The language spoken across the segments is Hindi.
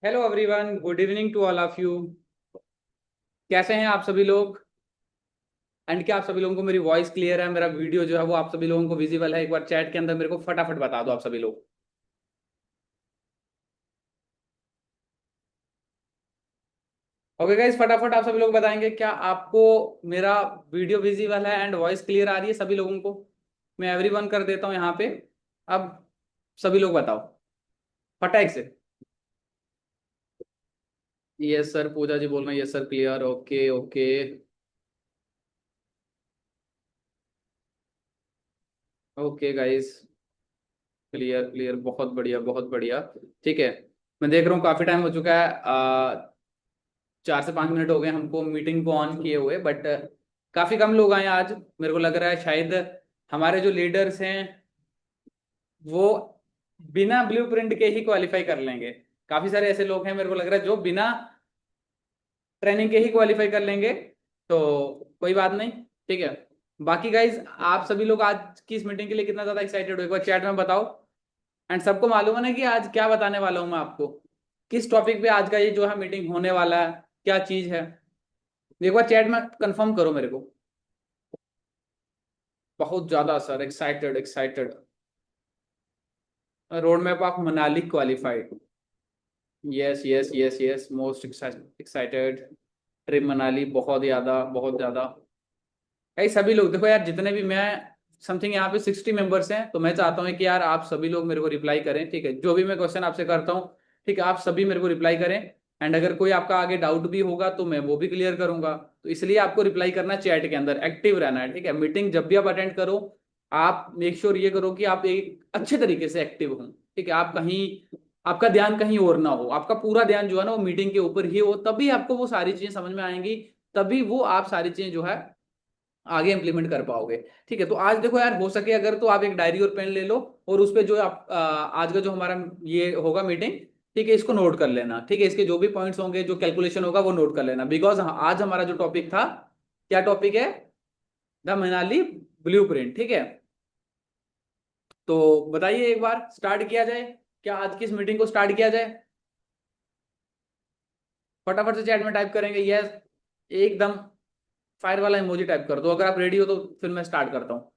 Hello everyone, good evening to all of you. कैसे हैं आप सभी लोग? एंड क्या आप सभी लोगों को मेरी वॉइस क्लियर है? मेरा वीडियो जो है वो आप सभी लोगों को विजिबल है? एक बार चैट के अंदर मेरे को फटाफट बता दो आप सभी लोग। ओके गाइस, फटाफट आप सभी लोग बताएंगे क्या आपको मेरा वीडियो विजिबल है एंड वॉइस क्लियर आ रही है सभी लोगों को? मैं एवरीवन कर देता हूँ यहाँ पे। अब सभी लोग बताओ फटाक से। यस सर, पूजा जी बोल रहे हैं। Yes sir, clear. Okay okay. Okay guys, clear clear, बहुत बढ़िया बहुत बढ़िया। ठीक है। मैं देख रहा हूँ काफी टाइम हो चुका है, 4 से 5 मिनट हो गए हमको मीटिंग को ऑन किए हुए, बट काफी कम लोग आए आज। मेरे को लग रहा है शायद हमारे जो लीडर्स हैं वो बिना ब्लूप्रिंट के ही क्वालिफाई कर लेंगे। काफी सारे ऐसे लोग हैं मेरे को लग रहा है जो बिना ट्रेनिंग के ही क्वालिफाई कर लेंगे। तो कोई बात नहीं, ठीक है। बाकी गाइज, आप सभी लोग आज की इस मीटिंग के लिए कितना ज्यादा एक्साइटेड हो एक बार चैट में बताओ। एंड सबको मालूम है ना कि आज क्या बताने वाला हूं मैं आपको, किस टॉपिक पे आज का ये जो है मीटिंग होने वाला है, क्या चीज है? एक बार चैट में कंफर्म करो मेरे को। बहुत ज्यादा sir, excited excited. Road map of Manali qualified. Yes yes yes yes, most excited. Trip Manali, बहुत ज्यादा बहुत ज्यादा। भाई सभी लोग देखो यार, जितने भी मैं समथिंग यहाँ पे 60 मेंबर्स हैं, तो मैं चाहता हूँ कि यार आप सभी लोग मेरे को रिप्लाई करें, ठीक है? जो भी मैं क्वेश्चन आपसे करता हूँ, ठीक है, आप सभी मेरे को रिप्लाई करें। एंड अगर कोई आपका आगे डाउट भी होगा तो मैं वो भी क्लियर करूंगा। तो इसलिए आपको रिप्लाई करना है, चैट के अंदर एक्टिव रहना है, ठीक है? मीटिंग जब भी आप अटेंड करो, आप मेक श्योर ये करो कि आप एक अच्छे तरीके से एक्टिव हो, ठीक है? आप कहीं, आपका ध्यान कहीं और ना हो, आपका पूरा ध्यान जो है ना वो मीटिंग के ऊपर ही हो, तभी आपको वो सारी चीजें समझ में आएंगी। तभी वो आप सारी चीजें जो है आगे इंप्लीमेंट कर पाओगे। ठीक है, तो आज देखो यार, हो सके अगर तो आप एक डायरी और पेन ले लो, और उस पे जो आप आज का जो हमारा ये होगा मीटिंग, ठीक है, इसको नोट कर लेना, ठीक है? इसके जो भी पॉइंट्स होंगे, जो कैलकुलेशन होगा वो नोट कर लेना, बिकॉज आज हमारा जो टॉपिक था, क्या टॉपिक है? द मनाली ब्लूप्रिंट, ठीक है? तो बताइए, एक बार स्टार्ट किया जाए, क्या आज की इस मीटिंग को स्टार्ट किया जाए? फटाफट से चैट में टाइप करेंगे यस, एकदम फायर वाला इमोजी टाइप कर दो अगर आप रेडी हो, तो फिर मैं स्टार्ट करता हूँ।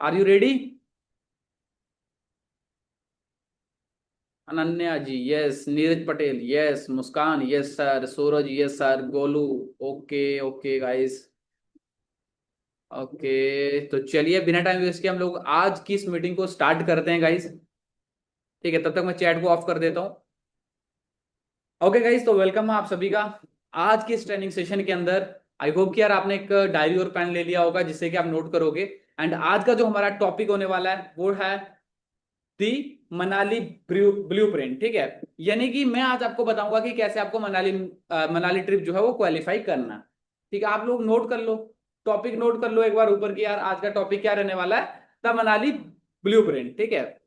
Are you ready? Ananya ji yes, Neeraj Patel yes, Muskan yes sir, Suraj yes sir, Golu. Okay okay guys. Okay, तो चलिए बिना टाइम वेस्ट किए हम लोग आज की इस मीटिंग को स्टार्ट करते हैं गाइस। ठीक है, तब तक मैं चैट को ऑफ कर देता हूँ। ओके गाइस, तो वेलकम है आप सभी का आज की इस ट्रेनिंग सेशन के अंदर। आई होप कि यार आपने एक डायरी और पेन ले लिया होगा जिससे कि आप नोट करोगे। एंड आज का जो हमारा टॉपिक होने वाला है वो है दी मनाली ब्लूप्रिंट, ठीक है? यानी कि मैं आज आपको बताऊंगा कि कैसे आपको मनाली ट्रिप जो है वो क्वालिफाई करना। ठीक है, आप लोग नोट कर लो, टॉपिक नोट कर लो एक बार ऊपर की, यार आज का टॉपिक क्या रहने वाला है? द मनाली ब्लूप्रिंट, ठीक है?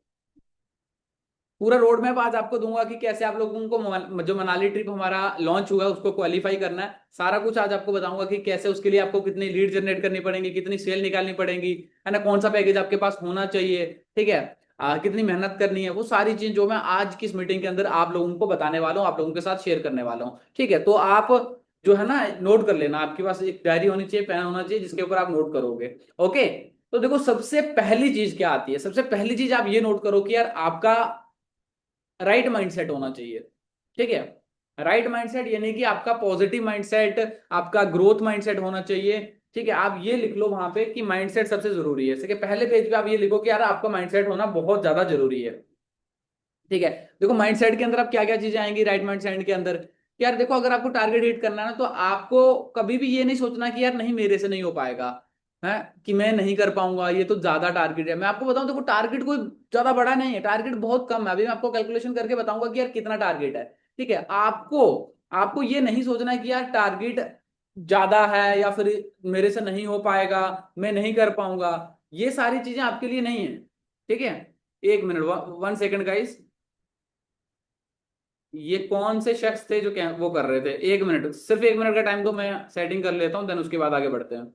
पूरा रोड मैप आज आपको दूंगा कि कैसे आप लोगों को जो मनाली ट्रिप हमारा लॉन्च हुआ है उसको क्वालिफाई करना है। सारा कुछ आज आपको बताऊंगा कि कैसे उसके लिए आपको कितनी लीड जनरेट करनी पड़ेगी, कितनी सेल निकालनी पड़ेगी, है ना? कौन सा पैकेज आपके पास होना चाहिए, ठीक है? कितनी मेहनत करनी है, वो सारी चीज जो मैं आज की इस मीटिंग के अंदर आप लोगों को बताने वाला हूँ, आप लोगों के साथ शेयर करने वाला हूँ, ठीक है? तो आप जो है ना नोट कर लेना, आपके पास एक डायरी होनी चाहिए, पेन होना चाहिए जिसके ऊपर आप नोट करोगे। ओके, तो देखो सबसे पहली चीज क्या आती है? सबसे पहली चीज आप ये नोट करो कि यार आपका राइट माइंडसेट होना चाहिए, ठीक है? राइट माइंडसेट यानी कि आपका पॉजिटिव माइंडसेट, आपका ग्रोथ माइंडसेट होना चाहिए, ठीक है? आप ये लिख लो वहां पे कि माइंडसेट सबसे जरूरी है। ठीक है, पहले पेज पे आप ये लिखो कि यार आपका माइंडसेट होना बहुत ज्यादा जरूरी है, ठीक है? देखो माइंडसेट के अंदर आप क्या क्या चीजें आएंगी राइट माइंडसेट के अंदर? यार देखो, अगर आपको टारगेट हिट करना है ना, तो आपको कभी भी ये नहीं सोचना कि यार नहीं मेरे से नहीं हो पाएगा, है कि मैं नहीं कर पाऊंगा, ये तो ज्यादा टारगेट है। मैं आपको बताऊं, देखो टारगेट कोई ज्यादा बड़ा नहीं है, टारगेट बहुत कम है। अभी मैं आपको कैलकुलेशन करके बताऊंगा कि यार कितना टारगेट है, ठीक है? आपको आपको ये नहीं सोचना है कि यार टारगेट ज्यादा है या फिर मेरे से नहीं हो पाएगा, मैं नहीं कर पाऊंगा। ये सारी चीजें आपके लिए नहीं है, ठीक है? एक मिनट, 1 सेकंड गाइस। ये कौन से शख्स थे जो क्या वो कर रहे थे? 1 मिनट, सिर्फ 1 मिनट का टाइम दो, मैं सेटिंग कर लेता हूँ, देन उसके बाद आगे बढ़ते हैं।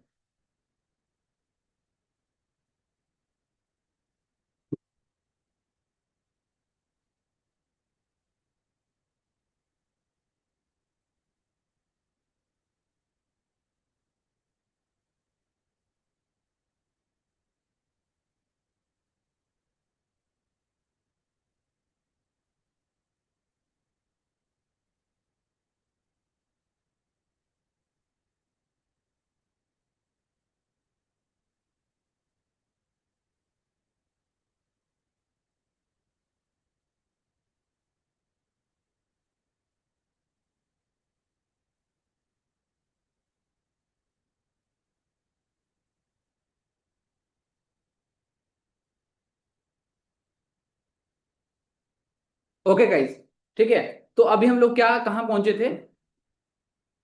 ओके गाइस, ठीक है। तो अभी हम लोग क्या कहाँ पहुंचे थे,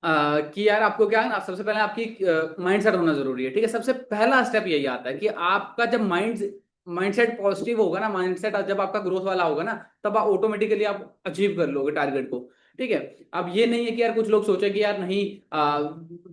कि यार आपको क्या है ना, सबसे पहले आपकी माइंडसेट होना जरूरी है, ठीक है। सबसे पहला स्टेप यही आता है कि आपका जब माइंडसेट पॉजिटिव होगा ना, माइंडसेट जब आपका ग्रोथ वाला होगा ना, तब आप ऑटोमेटिकली आप अचीव कर लोगे टारगेट को, ठीक है। अब ये नहीं है कि यार कुछ लोग सोचे कि यार नहीं,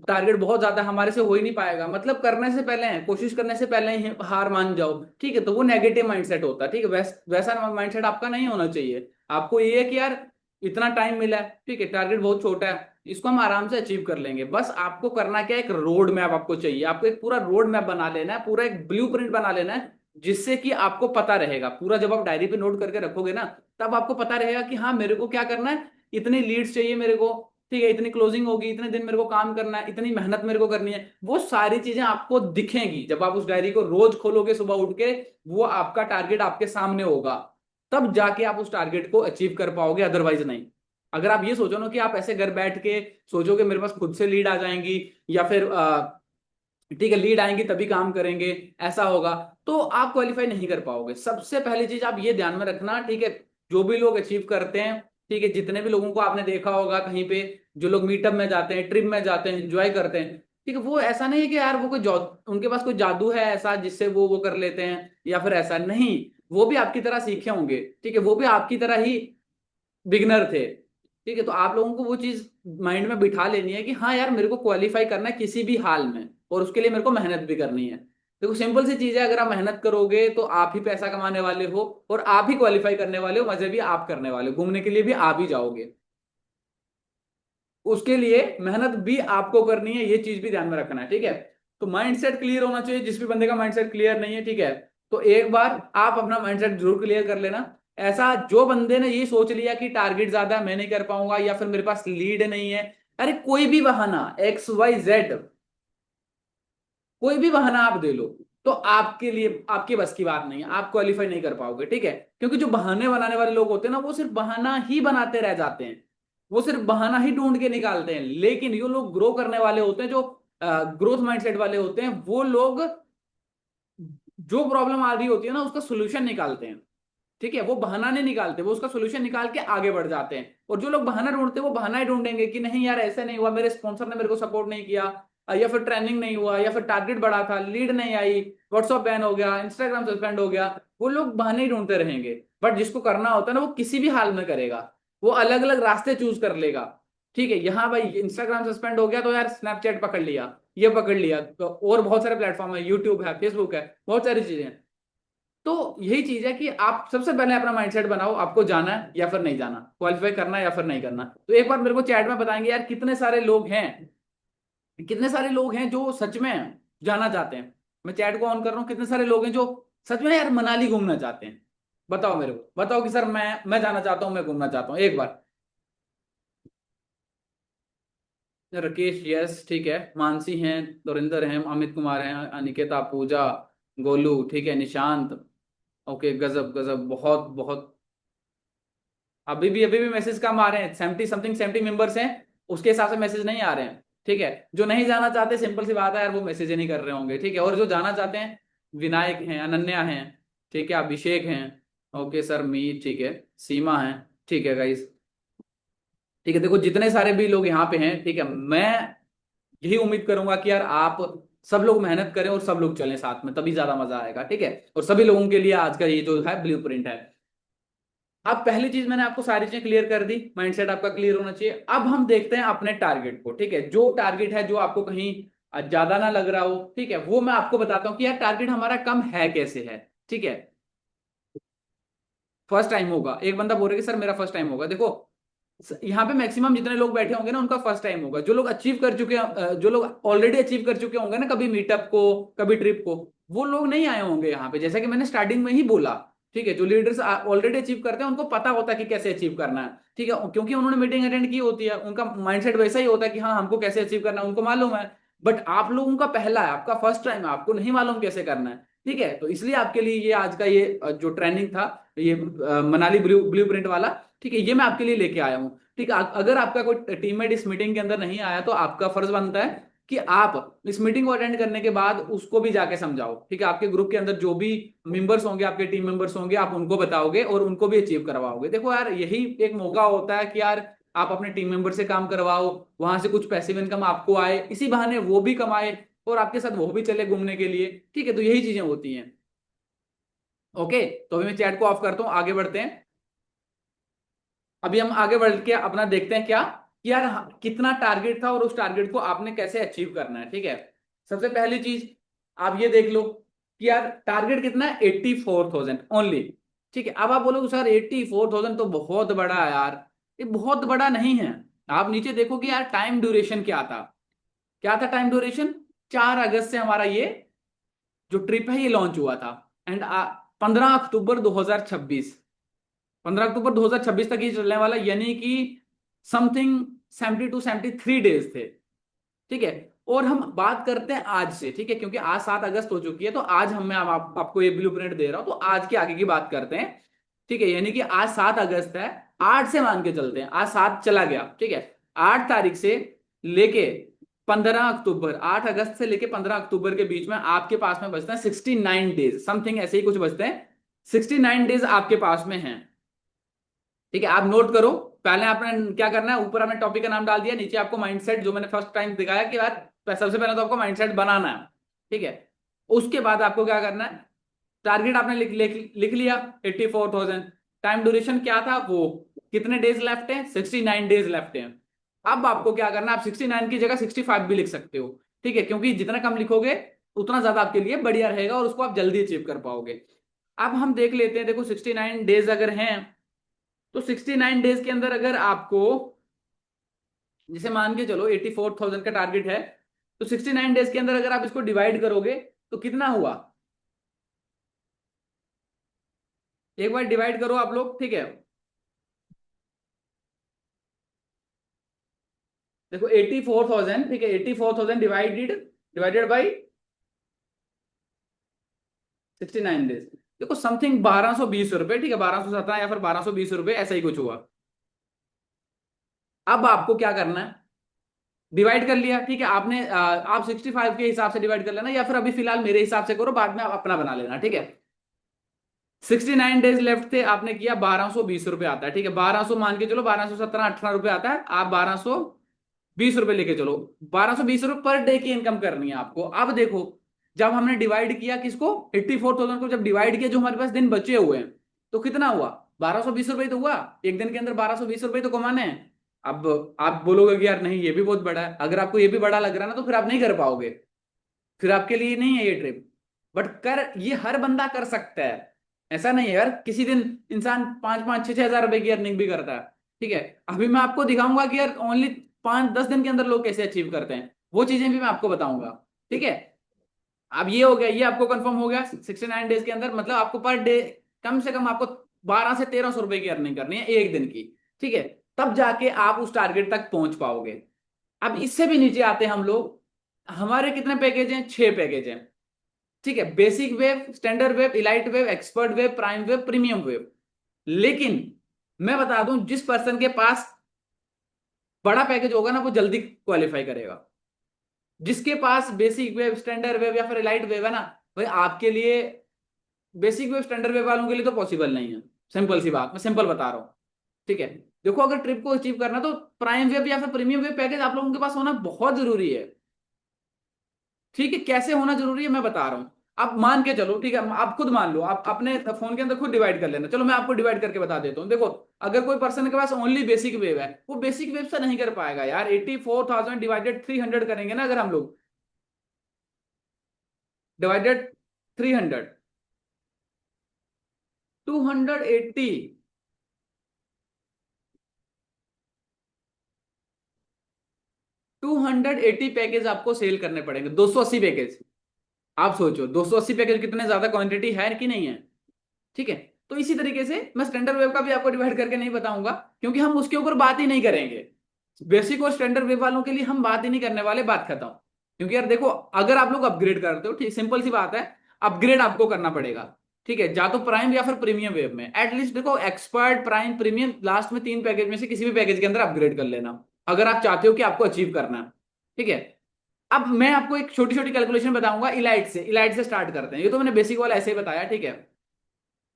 टारगेट बहुत ज्यादा हमारे से हो ही नहीं पाएगा, मतलब करने से पहले कोशिश करने से पहले ही हार मान जाओ, ठीक है, तो वो नेगेटिव माइंडसेट होता है, ठीक है। वैसा माइंडसेट आपका नहीं होना चाहिए। आपको ये है कि यार इतना टाइम मिला है, ठीक है, टारगेट बहुत छोटा है, इसको हम आराम से अचीव कर लेंगे। बस आपको करना क्या है, एक रोड मैप आपको चाहिए, आपको एक पूरा रोड मैप बना लेना है, पूरा एक ब्लूप्रिंट बना लेना है, जिससे कि आपको पता रहेगा पूरा। जब आप डायरी पे नोट करके रखोगे ना, तब आपको पता रहेगा कि हाँ मेरे को क्या करना है, इतनी लीड्स चाहिए मेरे को, ठीक है, इतनी क्लोजिंग होगी, इतने दिन मेरे को काम करना है, इतनी मेहनत मेरे को करनी है। वो सारी चीजें आपको दिखेंगी जब आप उस डायरी को रोज खोलोगे सुबह उठ के, वो आपका टारगेट आपके सामने होगा, तब जाके आप उस टारगेट को अचीव कर पाओगे, अदरवाइज नहीं। अगर आप ये सोचो ना कि आप ऐसे घर बैठ के सोचोगे मेरे पास खुद से लीड आ जाएंगी, या फिर ठीक है लीड आएंगी तभी काम करेंगे, ऐसा होगा, तो आप क्वालिफाई नहीं कर पाओगे। सबसे पहली चीज आप ये ध्यान में रखना, ठीक है, जो भी लोग अचीव करते हैं, ठीक है, जितने भी लोगों को आपने देखा होगा कहीं पे, जो लोग मीटअप में जाते हैं, ट्रिप में जाते हैं, एंजॉय करते हैं, ठीक है, वो ऐसा नहीं है कि यार वो कोई उनके पास कोई जादू है ऐसा जिससे वो कर लेते हैं, या फिर ऐसा नहीं, वो भी आपकी तरह सीखे होंगे, ठीक है, वो भी आपकी तरह ही बिगनर थे, ठीक है। तो आप लोगों को वो चीज माइंड में बिठा लेनी है कि हाँ यार मेरे को क्वालिफाई करना है किसी भी हाल में, और उसके लिए मेरे को मेहनत भी करनी है। देखो सिंपल सी चीज है, अगर आप मेहनत करोगे तो आप ही पैसा कमाने वाले हो, और आप ही क्वालिफाई करने वाले हो, मजे भी आप करने वाले हो, घूमने के लिए भी आप ही जाओगे, उसके लिए मेहनत भी आपको करनी है, ये चीज भी ध्यान में रखना है, ठीक है। तो माइंडसेट क्लियर होना चाहिए, जिस भी बंदे का माइंडसेट क्लियर नहीं है, ठीक है, तो एक बार आप अपना माइंडसेट जरूर क्लियर कर लेना। ऐसा जो बंदे ने ये सोच लिया कि टारगेट ज्यादा है, मैं नहीं कर पाऊंगा, या फिर मेरे पास लीड नहीं है, अरे कोई भी बहाना XYZ, कोई भी बहाना आप दे लो, तो आपके लिए आपके बस की बात नहीं है, आप क्वालिफाई नहीं कर पाओगे, ठीक है। क्योंकि जो बहाने बनाने वाले लोग होते हैं ना, वो सिर्फ बहाना ही बनाते रह जाते हैं, वो सिर्फ बहाना ही ढूंढ के निकालते हैं। लेकिन जो लोग ग्रो करने वाले होते हैं, जो ग्रोथ माइंडसेट वाले होते हैं, वो लोग जो प्रॉब्लम आ रही होती है ना, उसका सोल्यूशन निकालते हैं, ठीक है। वो बहाना नहीं निकालते, वो उसका सोल्यूशन निकाल के आगे बढ़ जाते हैं। और जो लोग बहाना ढूंढते हैं, वो बहाना ही ढूंढेंगे कि नहीं यार ऐसे नहीं हुआ, मेरे स्पॉन्सर ने मेरे को सपोर्ट नहीं किया, या फिर ट्रेनिंग नहीं हुआ, या फिर टारगेट बढ़ा था, लीड नहीं आई, व्हाट्सअप बैन हो गया, इंस्टाग्राम सस्पेंड हो गया। वो लोग बहाने ही ढूंढते रहेंगे। बट जिसको करना होता है ना, वो किसी भी हाल में करेगा, वो अलग अलग रास्ते चूज कर लेगा, ठीक है। यहाँ भाई इंस्टाग्राम सस्पेंड हो गया तो यार स्नैपचैट पकड़ लिया, ये पकड़ लिया, तो और बहुत सारे प्लेटफॉर्म है, यूट्यूब है, फेसबुक है, बहुत सारी चीजें हैं। तो यही चीज है कि आप सबसे पहले अपना माइंडसेट बनाओ, आपको जाना है या फिर नहीं जाना, क्वालिफाई करना है या फिर नहीं करना। तो एक बार मेरे को चैट में बताएंगे यार कितने सारे लोग हैं, कितने सारे लोग हैं जो सच में जाना चाहते हैं। मैं चैट को ऑन कर रहा हूँ, कितने सारे लोग हैं जो सच में यार मनाली घूमना चाहते हैं। बताओ मेरे को, बताओ कि सर मैं जाना चाहता हूँ, मैं घूमना चाहता हूँ, एक बार। राकेश यस, ठीक है, मानसी हैं, दोरिंदर हैं, अमित कुमार हैं, अनिकेता, पूजा, गोलू, ठीक है, निशांत, ओके, गजब गजब, बहुत बहुत। अभी भी मैसेज कम आ रहे हैं, 70 समथिंग 70 मेंबर्स हैं, उसके हिसाब से मैसेज नहीं आ रहे हैं, ठीक है। जो नहीं जाना चाहते, सिंपल सी बात है यार, वो मैसेज ही नहीं कर रहे होंगे, ठीक है। और जो जाना चाहते हैं, विनायक हैं, अनन्या हैं, ठीक है, अभिषेक हैं, ओके सर, मीत, ठीक है, सीमा है, ठीक है गाइस, ठीक है। देखो जितने सारे भी लोग यहाँ पे हैं, ठीक है, मैं यही उम्मीद करूंगा कि यार आप सब लोग मेहनत करें और सब लोग चलें साथ में, तभी ज्यादा मजा आएगा, ठीक है। और सभी लोगों के लिए आज का ये जो है ब्लूप्रिंट है। अब पहली चीज मैंने आपको सारी चीजें क्लियर कर दी, माइंडसेट आपका क्लियर होना चाहिए। अब हम देखते हैं अपने टारगेट को, ठीक है। जो टारगेट है, जो आपको कहीं ज्यादा ना लग रहा हो, ठीक है, वो मैं आपको बताता हूँ कि यार टारगेट हमारा कम है कैसे है, ठीक है। फर्स्ट टाइम होगा, एक बंदा बोल रहा है कि सर मेरा फर्स्ट टाइम होगा। देखो यहाँ पे मैक्सिमम जितने लोग बैठे होंगे ना, उनका फर्स्ट टाइम होगा। जो लोग अचीव कर चुके हैं, जो लोग ऑलरेडी अचीव कर चुके होंगे ना, कभी मीटअप को, कभी ट्रिप को, वो लोग नहीं आए होंगे यहाँ पे। जैसा कि मैंने स्टार्टिंग में ही बोला, ठीक है, जो लीडर्स ऑलरेडी अचीव करते हैं, उनको पता होता है कि कैसे अचीव करना है, ठीक है, क्योंकि उन्होंने मीटिंग अटेंड की होती है, उनका माइंडसेट वैसा ही होता है कि हाँ हमको कैसे अचीव करना है, उनको मालूम है। बट आप लोगों का पहला है, आपका फर्स्ट टाइम है, आपको नहीं मालूम कैसे करना है, ठीक है। तो इसलिए आपके लिए ये आज का ये जो ट्रेनिंग था, ये मनाली ब्लू प्रिंट वाला, ठीक है, ये मैं आपके लिए लेके आया हूँ, ठीक है। अगर आपका कोई टीममेट इस मीटिंग के अंदर नहीं आया, तो आपका फर्ज बनता है कि आप इस मीटिंग को अटेंड करने के बाद उसको भी जाके समझाओ, ठीक है। आपके ग्रुप के अंदर जो भी मेंबर्स होंगे, आपके टीम मेंबर्स होंगे, आप उनको बताओगे और उनको भी अचीव करवाओगे। देखो यार, यही एक मौका होता है कि यार आप अपने टीम मेंबर से काम करवाओ, वहां से कुछ पैसिव इनकम आपको आए, इसी बहाने वो भी कमाए और आपके साथ वो भी चले घूमने के लिए, ठीक है। तो यही चीजें होती हैं। ओके, तो अभी मैं चैट को ऑफ करता हूँ, आगे बढ़ते हैं। अभी हम आगे बढ़ के अपना देखते हैं क्या कि यार कितना टारगेट था और उस टारगेट को आपने कैसे अचीव करना है, ठीक है। सबसे पहली चीज आप ये देख लो कि यार टारगेट कितना है, 84,000 ओनली, ठीक है। अब आप बोलोगे सर 84,000 तो बहुत बड़ा है यार। ये बहुत बड़ा नहीं है। आप नीचे देखो कि यार टाइम ड्यूरेशन क्या था। क्या था टाइम ड्यूरेशन? 4 अगस्त से हमारा ये जो ट्रिप है ये लॉन्च हुआ था, एंड 15 अक्टूबर 2026, 15 अक्टूबर 2026 तक ये चलने वाला, यानी कि समथिंग 70 to 73 डेज थे, ठीक है। और हम बात करते हैं आज से, ठीक है, क्योंकि आज 7 अगस्त हो चुकी है, तो आज हम मैं आपको ये ब्लूप्रिंट दे रहा हूं, तो आज के आगे की बात करते हैं, ठीक है। यानी कि आज 7 अगस्त है, 8 से मान के चलते हैं, आज 7 चला गया, ठीक है। 8 तारीख से लेके 15 अक्टूबर, 8 अगस्त से लेके 15 अक्टूबर के बीच में आपके पास में बचते हैं 69 डेज, समथिंग ऐसे ही कुछ बचते हैं। 69 डेज आपके पास में हैं, ठीक है। आप नोट करो। पहले आपने क्या करना है, ऊपर आपने टॉपिक का नाम डाल दिया, नीचे आपको माइंडसेट, जो मैंने फर्स्ट टाइम दिखाया कि यार सबसे पहले तो आपको माइंडसेट बनाना है, ठीक है। उसके बाद आपको क्या करना है, टारगेट आपने लिख लिया 84,000। टाइम ड्यूरेशन क्या था, वो कितने डेज लेफ्ट है, 69 डेज लेफ्ट है। अब आपको क्या करना है, आप 69 की जगह 65 भी लिख सकते हो, ठीक है, क्योंकि जितना कम लिखोगे उतना ज्यादा आपके लिए बढ़िया रहेगा और उसको आप जल्दी अचीव कर पाओगे। अब हम देख लेते हैं, देखो 69 डेज अगर हैं, तो 69 डेज के अंदर अगर आपको, जैसे मान के चलो 84,000 का टारगेट है, तो 69 डेज के अंदर अगर आप इसको डिवाइड करोगे तो कितना हुआ, एक बार डिवाइड करो आप लोग, ठीक है। देखो 84,000, ठीक है, 84,000 डिवाइडेड बाई 69 डेज, देखो समथिंग 1220 रुपए, ठीक है, 1217 या फिर 1220 रुपए, ऐसा ही कुछ हुआ। अब आपको क्या करना है, डिवाइड कर लिया, ठीक है, आपने आप 65 के हिसाब से डिवाइड कर लेना, या फिर अभी फिलहाल मेरे हिसाब से करो, बाद में आप अपना बना लेना, ठीक है। 69 डेज लेफ्ट थे, आपने किया 1220 रुपए आता है, ठीक है, 1200 मान के चलो, 1217-18 रुपए आता है, आप 1220 रुपए लेके चलो। 1220 रुपए पर डे की इनकम करनी है आपको। अब देखो, जब हमने डिवाइड किया किसको, 84,000 को जब डिवाइड किया, जो हमारे पास दिन बचे हुए हैं, तो कितना हुआ, 1220 रुपए तो हुआ। एक दिन के अंदर 1220 रुपए तो कमाने हैं। अब आप बोलोगे कि यार नहीं ये भी बहुत बड़ा है, अगर आपको ये भी बड़ा लग रहा है ना, तो फिर आप नहीं कर पाओगे, फिर आपके लिए नहीं है ये ट्रिप। बट कर ये हर बंदा कर सकता है, ऐसा नहीं है यार, किसी दिन इंसान 5-5 6-6 हजार रुपए की अर्निंग भी करता है, ठीक है। अभी मैं आपको दिखाऊंगा कि यार ओनली 5-10 दिन के अंदर लोग कैसे अचीव करते हैं, वो चीजें भी मैं आपको बताऊंगा, ठीक है। अब ये हो गया, ये आपको कंफर्म हो गया, 69 डेज के अंदर मतलब आपको पर डे कम से कम आपको 1200 से 1300 रुपए की अर्निंग करनी है एक दिन की, ठीक है। तब जाके आप उस टारगेट तक पहुंच पाओगे। अब इससे भी नीचे आते हैं हम लोग, हमारे कितने पैकेज हैं, 6 पैकेज हैं, ठीक है। Basic wave, standard wave, elite wave, expert wave, prime wave, premium wave. लेकिन मैं बता दूं, जिस पर्सन के पास बड़ा पैकेज होगा ना, वो जल्दी क्वालिफाई करेगा। जिसके पास बेसिक वेव, स्टैंडर्ड वेव या फिर इलाइट वेव है ना, भाई आपके लिए, बेसिक वेव स्टैंडर्ड वेव वालों के लिए तो पॉसिबल नहीं है, सिंपल सी बात, मैं सिंपल बता रहा हूं, ठीक है। देखो अगर ट्रिप को अचीव करना, तो प्राइम वेव या फिर प्रीमियम वेव पैकेज आप लोगों के पास होना बहुत जरूरी है, ठीक है। कैसे होना जरूरी है मैं बता रहा हूं। आप मान के चलो, ठीक है, आप खुद मान लो, आप अपने फोन के अंदर खुद डिवाइड कर लेना, चलो मैं आपको डिवाइड करके बता देता हूँ। देखो अगर कोई पर्सन के पास ओनली बेसिक वेव है, वो बेसिक वेव से नहीं कर पाएगा यार। 84,000 डिवाइडेड 300 करेंगे ना अगर हम लोग, डिवाइडेड 300, 280, 280 पैकेज आपको सेल करने पड़ेंगे, 280 पैकेज। आप सोचो 280 पैकेज कितने ज्यादा क्वांटिटी है कि नहीं है, ठीक है। तो इसी तरीके से मैं स्टैंडर्ड वेव का भी आपको डिवाइड करके नहीं बताऊंगा, क्योंकि हम उसके ऊपर बात ही नहीं करेंगे। बेसिक और स्टैंडर्ड वेव वालों के लिए हम बात ही नहीं करने वाले, बात खत्म। क्योंकि यार देखो, अगर आप लोग अपग्रेड करते हो, ठीक सिंपल सी बात है, अपग्रेड आपको करना पड़ेगा, ठीक है, या तो प्राइम या फिर प्रीमियम वेव में। एटलीस्ट देखो एक्सपर्ट, प्राइम, प्रीमियम, लास्ट में 3 पैकेज में से किसी भी पैकेज के अंदर अपग्रेड कर लेना, अगर आप चाहते हो कि आपको अचीव करना है, ठीक है। अब मैं आपको एक छोटी छोटी कैलकुलेशन बताऊंगा इलाइट से स्टार्ट करते हैं। ये तो मैंने बेसिक वाला ऐसे ही बताया, ठीक है।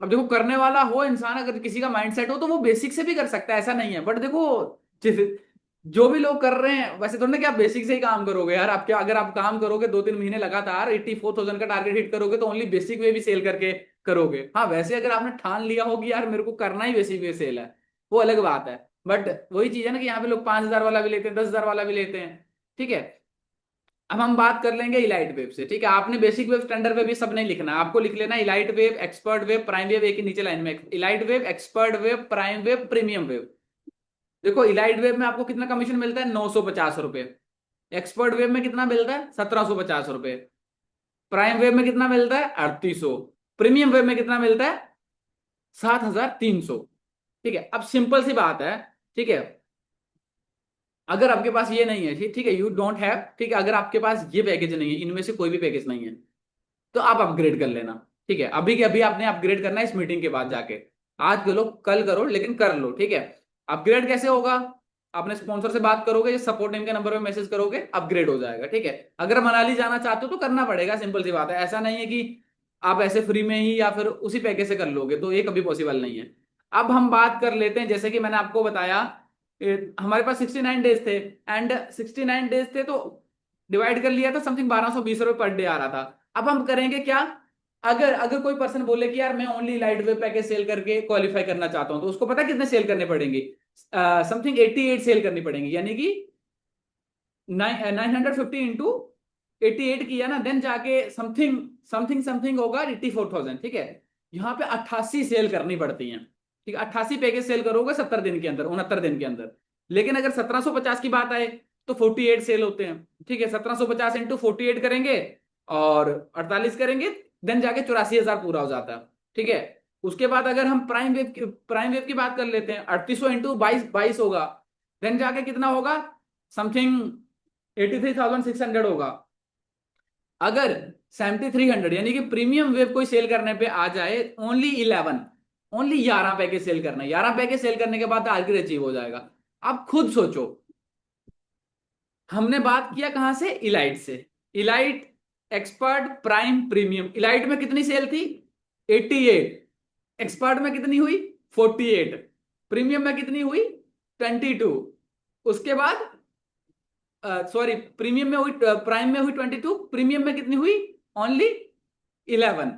अब देखो, करने वाला हो इंसान, अगर किसी का माइंड सेट हो तो वो बेसिक से भी कर सकता है, ऐसा नहीं है। बट देखो, जो भी लोग कर रहे हैं वैसे थोड़ा ना कि आप बेसिक से ही काम करोगे यार। आप क्या, अगर आप काम करोगे 2-3 महीने लगातार 84,000 का टारगेट हिट करोगे तो ओनली बेसिक वे भी सेल करके करोगे। हाँ, वैसे अगर आपने ठान लिया हो कि यार मेरे को करना ही बेसिक वे सेल है, वो अलग बात है। बट वही चीज है ना कि यहाँ पे लोग 5,000 वाला भी लेते हैं, 10,000 वाला भी लेते हैं, ठीक है। अब हम बात कर लेंगे इलाइट वेब से, ठीक है। आपने बेसिक वेब, स्टैंडर्ड वेब ये सब नहीं लिखना, आपको लिख लेना elite web, expert web, prime web, एक ही नीचे लाइन में elite web, expert web, prime web, premium web. देखो, इलाइट वेब में आपको कितना कमीशन मिलता है? 950 रुपए। एक्सपर्ट वेब में कितना मिलता है? 1,750 रुपए। प्राइम वेब में कितना मिलता है? 3,800। प्रीमियम वेब में कितना मिलता है? 7,300। ठीक है, अब सिंपल सी बात है, ठीक है। अगर आपके पास ये नहीं है, ठीक है, यू डोंट हैव, ठीक है, अगर आपके पास ये पैकेज नहीं है, इनमें से कोई भी पैकेज नहीं है, तो आप अपग्रेड कर लेना, ठीक है। अभी के अभी आपने अपग्रेड करना है इस मीटिंग के बाद जाके। आज करो, कल करो, लेकिन कर लो, ठीक है। अपग्रेड कैसे होगा? आपने स्पॉन्सर से बात करोगे या सपोर्ट टीम के नंबर पे मैसेज करोगे, अपग्रेड हो जाएगा, ठीक है। अगर मनाली जाना चाहते हो तो करना पड़ेगा, सिंपल सी बात है। ऐसा नहीं है कि आप ऐसे फ्री में ही या फिर उसी पैकेज से कर लोगे, तो ये कभी पॉसिबल नहीं है। अब हम बात कर लेते हैं, जैसे कि मैंने आपको बताया, हमारे पास 69 डेज थे, एंड 69 डेज थे तो डिवाइड कर लिया था, समथिंग 1,220 रुपये पर डे आ रहा था। अब हम करेंगे क्या? अगर अगर कोई पर्सन बोले कि यार मैं only light web package sale करके क्वालिफाई करना चाहता हूं, तो उसको पता कितने सेल करने पड़ेंगे? समथिंग 88 सेल करनी पड़ेंगी, यानी कि 950 इंटू 88 किया ना, देन जाके समथिंग समथिंग समथिंग होगा 84,000, ठीक है। यहाँ पे 88 सेल करनी पड़ती हैं, ठीक है। 88 पैकेज सेल करोगे 70 दिन के अंदर, 69 दिन के अंदर। लेकिन अगर 1,750 की बात आए तो 48 सेल होते हैं, ठीक है। 1,750 इंटू 48 करेंगे और 48 करेंगे, देन जाके 84,000 पूरा हो जाता है, ठीक है। उसके बाद अगर हम प्राइम वेब की बात कर लेते हैं, 3800 इंटू 22 होगा, देन जाके कितना होगा? समथिंग 83,600 होगा। अगर 7,300 यानी कि प्रीमियम वेब कोई सेल करने पे आ जाए, ओनली 11 पैकेज सेल करना है, 11 पैकेज सेल करने के बाद टारगेट अचीव हो जाएगा। आप खुद सोचो, हमने बात किया कहां से? इलाइट से। Elite, expert, prime, premium. Elite में कितनी सेल थी? 88। एक्सपर्ट में कितनी हुई? 48। प्रीमियम में कितनी हुई? 22। उसके बाद सॉरी, प्रीमियम में हुई, प्राइम में हुई 22, प्रीमियम में कितनी हुई? ओनली 11।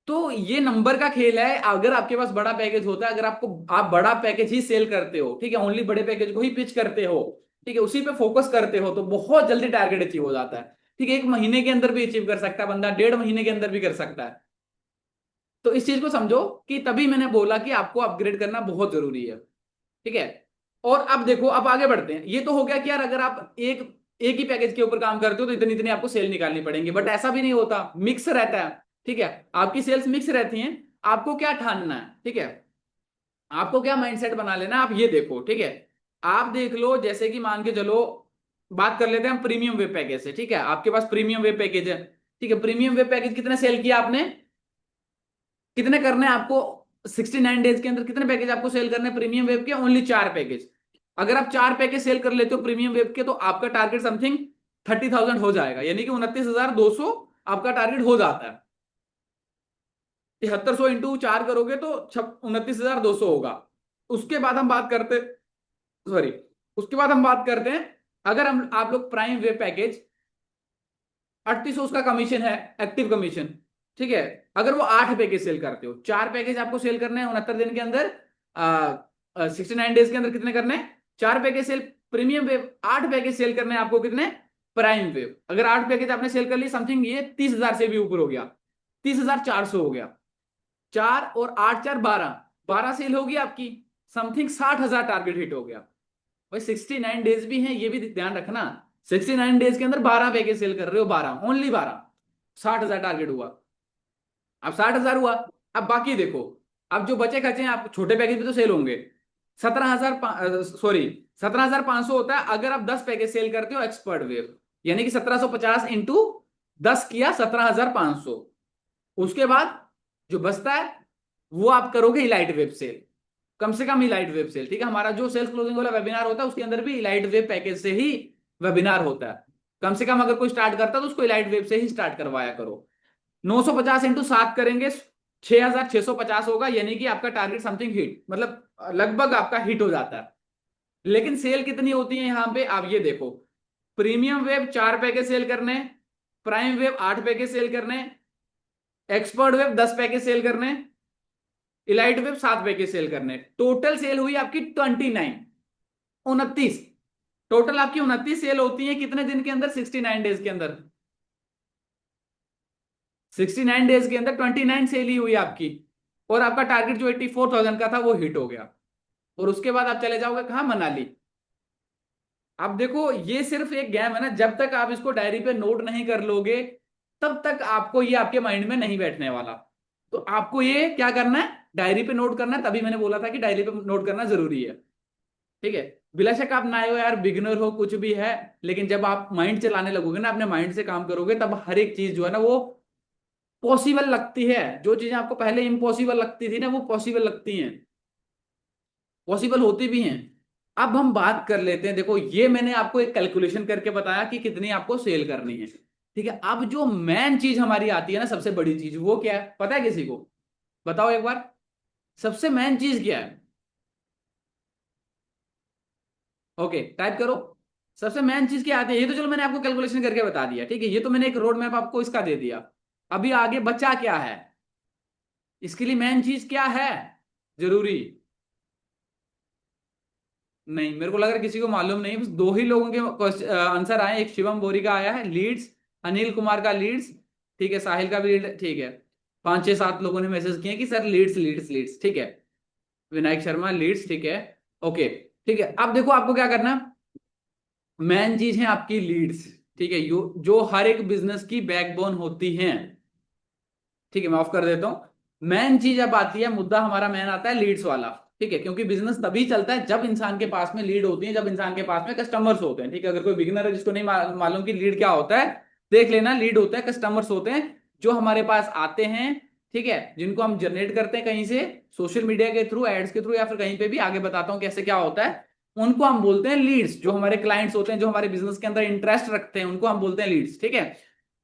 तो ये नंबर का खेल है। अगर आपके पास बड़ा पैकेज होता है, अगर आप बड़ा पैकेज ही सेल करते हो, ठीक है, ओनली बड़े पैकेज को ही पिच करते हो, ठीक है, उसी पे फोकस करते हो, तो बहुत जल्दी टारगेट अचीव हो जाता है, ठीक है। 1 महीने के अंदर भी अचीव कर सकता है बंदा, 1.5 महीने के अंदर भी कर सकता है। तो इस चीज को समझो कि तभी मैंने बोला कि आपको अपग्रेड करना बहुत जरूरी है, ठीक है। और अब देखो, अब आगे बढ़ते हैं। ये तो हो गया कि यार अगर आप एक एक ही पैकेज के ऊपर काम करते हो तो इतनी इतनी आपको सेल निकालनी पड़ेगी, बट ऐसा भी नहीं होता, मिक्स रहता है, ठीक है। आपकी सेल्स मिक्स रहती हैं। आपको क्या ठानना है, ठीक है, आपको क्या माइंडसेट बना लेना है, आप ये देखो, ठीक है। आप देख लो, जैसे कि मान के चलो, बात कर लेते हैं हम प्रीमियम वेब पैकेज से, ठीक है। आपके पास प्रीमियम वेब पैकेज है, ठीक है। प्रीमियम वेब पैकेज कितने सेल किया आपने? कितने करने हैं आपको? 69 डेज के अंदर कितने पैकेज आपको सेल करने हैं प्रीमियम वेब के? Only 4 package. अगर आप 4 पैकेज सेल कर लेते हो प्रीमियम वेब के, तो आपका टारगेट समथिंग 30,000 हो जाएगा, यानी कि 29,200 आपका टारगेट हो जाता है। 7,300 इंटू 4 करोगे तो 29,200 होगा। उसके बाद हम बात करते, सॉरी, उसके बाद हम बात करते हैं, अगर हम आप लोग प्राइम वेब पैकेज 3,800 उसका कमीशन है, एक्टिव कमीशन, ठीक है। अगर वो 8 पैकेज सेल करते हो, 4 पैकेज आपको सेल करने हैं 69 दिन के अंदर, 69 डेज के अंदर कितने करने हैं? 4 package sale premium web, 8 package sale करने हैं आपको कितने? Prime web. अगर 8 पैकेज आपने सेल कर ली, समथिंग ये 30,000 से भी ऊपर हो गया, 30,400 हो गया। 4 और 8, 4, 12, 12 सेल होगी आपकी, समथिंग 60,000 टारगेट हिट हो गया। भाई 69 डेज भी हैं, ये भी ध्यान रखना। 69 डेज के अंदर 12 पैकेज सेल कर रहे हो, 12, ओनली 12, 60,000 टारगेट हुआ। अब 60,000 हुआ। अब बाकी देखो, अब जो बचे खचे हैं आप, छोटे पैकेज भी तो सेल होंगे। 17,500 होता है अगर आप 10 पैकेज सेल करते हो एक्सपर्ट वेव, यानी कि 1,750 इंटू 10 किया, 17,500। उसके बाद जो बचता है वो आप करोगे इलाइट वेब सेल, कम से कम इलाइट वेब सेल, ठीक है। हमारा जो सेल्स क्लोजिंग वाला वेबिनार होता है उसके अंदर भी इलाइट वेब पैकेज से ही वेबिनार होता है, कम से कम अगर कोई स्टार्ट करता तो उसको इलाइट वेब से ही स्टार्ट करवाया करो। 950 इंटू 7 करेंगे, 6650 होगा, यानी कि आपका टारगेट समथिंग हिट, मतलब लगभग आपका हिट हो जाता है। लेकिन सेल कितनी होती है यहां पे आप ये देखो, प्रीमियम वेब 4 पैकेज सेल करने, प्राइम वेब 8 पैकेज सेल करने, एक्सपर्ट वेब 10 पैकेज सेल करने, इलाइट वेब 7 पैकेज सेल करने। टोटल सेल हुई आपकी 29, 29। टोटल आपकी 29 सेल होती है कितने दिन के अंदर? 69 डेज के अंदर। 69 डेज के अंदर 29 सेल ही हुई आपकी, और आपका टारगेट जो 84,000 का था वो हिट हो गया। और उसके बाद आप चले जाओगे कहां? मनाली। अब देखो ये सिर्फ एक गेम है ना, जब तक आप इसको डायरी पे नोट नहीं कर लोगे तब तक आपको ये आपके माइंड में नहीं बैठने वाला। तो आपको ये क्या करना है? डायरी पे नोट करना है। तभी मैंने बोला था कि डायरी पे नोट करना जरूरी है। ठीक है, बिला शक आप नए हो यार, बिगिनर हो, कुछ भी है, लेकिन जब आप माइंड चलाने लगोगे ना, अपने माइंड से काम करोगे, तब हर एक चीज जो है ना वो पॉसिबल लगती है। जो चीजें आपको पहले इम्पॉसिबल लगती थी ना, वो पॉसिबल लगती हैं, पॉसिबल होती भी हैं। अब हम बात कर लेते हैं, देखो ये मैंने आपको एक कैलकुलेशन करके बताया कि कितनी आपको सेल करनी है। ठीक है, अब जो मेन चीज हमारी आती है ना, सबसे बड़ी चीज, वो क्या है पता है किसी को? बताओ एक बार, सबसे मेन चीज क्या है? ओके टाइप करो। सबसे मेन चीज क्या आती है? ये तो चलो मैंने आपको कैलकुलेशन करके बता दिया, ठीक है, ये तो मैंने एक रोड मैप आपको इसका दे दिया। अभी आगे बचा क्या है? इसके लिए मेन चीज क्या है जरूरी? नहीं, मेरे को लग रहा है किसी को मालूम नहीं, बस दो ही लोगों के आंसर आए। एक शिवम बोरी का आया है लीड्स, अनिल कुमार का लीड्स, ठीक है, साहिल का भी लीड, ठीक है। 5 6 7 लोगों ने मैसेज किए कि सर लीड्स लीड्स लीड्स, ठीक है। विनायक शर्मा लीड्स, ठीक है। ओके, ठीक है, अब देखो आपको क्या करना, मेन चीज है आपकी लीड्स। ठीक है, जो हर एक बिजनेस की बैकबोन होती हैं। ठीक है, मैं ऑफ कर देता हूं। मेन चीज अब आती है, मुद्दा हमारा मेन आता है लीड्स वाला। ठीक है, क्योंकि बिजनेस तभी चलता है जब इंसान के पास में लीड होती है, जब इंसान के पास में कस्टमर्स होते हैं। ठीक है, अगर कोई बिगिनर है जिसको नहीं मालूम कि लीड क्या होता है, देख लेना, लीड होता है, कस्टमर्स होते हैं जो हमारे पास आते हैं। ठीक है, जिनको हम जनरेट करते हैं कहीं से, सोशल मीडिया के थ्रू, एड्स के थ्रू, या फिर कहीं पे भी, आगे बताता हूं कैसे क्या होता है। उनको हम बोलते हैं लीड्स। जो हमारे क्लाइंट्स होते हैं, जो हमारे बिजनेस के अंदर इंटरेस्ट रखते हैं, उनको हम बोलते हैं लीड्स। ठीक है,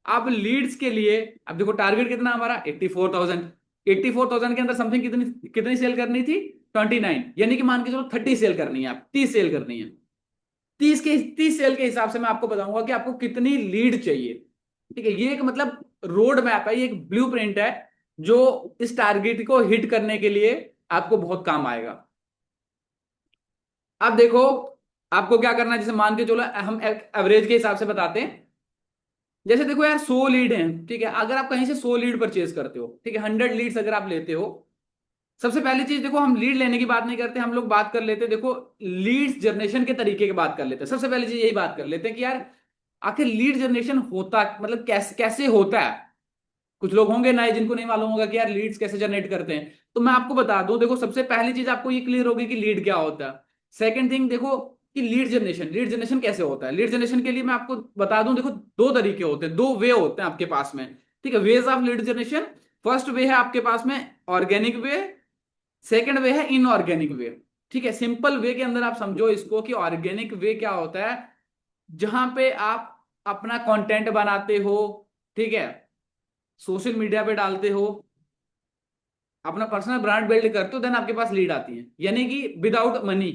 अब लीड्स के लिए, अब देखो टारगेट कितना हमारा? 84,000। 84,000 के अंदर समथिंग कितनी कितनी सेल करनी थी? 29, यानी कि मान के चलो 30 सेल करनी है, आप 30 सेल करनी है। 30 सेल के हिसाब से मैं आपको बताऊंगा कि आपको कितनी लीड चाहिए। ठीक है, ये एक मतलब रोड मैप है, ये एक ब्लू प्रिंट है, जो इस टारगेट को हिट करने के लिए आपको बहुत काम आएगा। अब देखो आपको क्या करना है, जैसे मान के चलो हम एवरेज के हिसाब से बताते हैं। जैसे देखो यार 100 लीड हैं, ठीक है, अगर आप कहीं से 100 लीड परचेज करते हो, ठीक है, 100 लीड्स अगर आप लेते हो, सबसे पहली चीज देखो, हम लीड लेने की बात नहीं करते, हम लोग बात कर लेते हैं, देखो लीड्स जनरेशन के तरीके की बात कर लेते हैं। सबसे पहली चीज यही बात कर लेते हैं कि यार आखिर लीड जनरेशन होता मतलब कैसे कैसे होता है। कुछ लोग होंगे नए जिनको नहीं मालूम होगा कि यार लीड्स कैसे जनरेट करते हैं, तो मैं आपको बता दूं। देखो सबसे पहली चीज आपको ये क्लियर होगी कि लीड क्या होता है। सेकंड थिंग देखो कि लीड जनरेशन कैसे होता है। लीड जनरेशन के लिए मैं आपको बता दूं, देखो दो तरीके होते हैं, दो वे होते हैं आपके पास में। ठीक है, ways of lead generation. First way है आपके पास में ऑर्गेनिक वे, सेकंड वे है इनऑर्गेनिक वे। ठीक है, सिंपल वे के अंदर आप समझो इसको कि ऑर्गेनिक वे क्या होता है, जहां पे आप अपना कंटेंट बनाते हो, ठीक है, सोशल मीडिया पे डालते हो, अपना पर्सनल ब्रांड बिल्ड करते हो, देन आपके पास लीड आती है, यानी कि विदाउट मनी,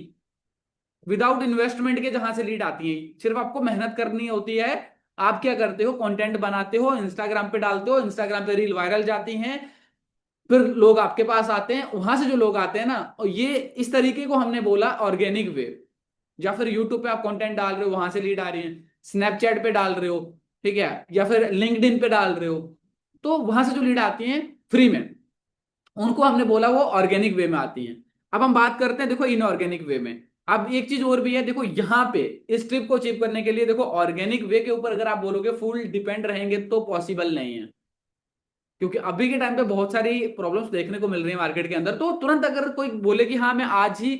विदाउट इन्वेस्टमेंट के जहां से लीड आती है। सिर्फ आपको मेहनत करनी होती है। आप क्या करते हो? कंटेंट बनाते हो, इंस्टाग्राम पे डालते हो, इंस्टाग्राम पे रील वायरल जाती हैं, फिर लोग आपके पास आते हैं। वहां से जो लोग आते हैं ना, और ये इस तरीके को हमने बोला ऑर्गेनिक वे। या फिर यूट्यूब पे आप कंटेंट डाल रहे हो, वहां से लीड आ रही है, स्नैपचैट पे डाल रहे हो, ठीक है, या फिर लिंक्डइन पे डाल रहे हो, तो वहां से जो लीड आती हैं फ्री में, उनको हमने बोला वो ऑर्गेनिक वे में आती हैं। अब हम बात करते हैं देखो इनऑर्गेनिक वे में। अब एक चीज और भी है, देखो यहाँ पे इस ट्रिप को अचीव करने के लिए, देखो ऑर्गेनिक वे के ऊपर अगर आप बोलोगे फुल डिपेंड रहेंगे तो पॉसिबल नहीं है। क्योंकि अभी के टाइम पे बहुत सारी प्रॉब्लम्स देखने को मिल रही है मार्केट के अंदर। तो तुरंत अगर कोई बोले कि हाँ मैं आज ही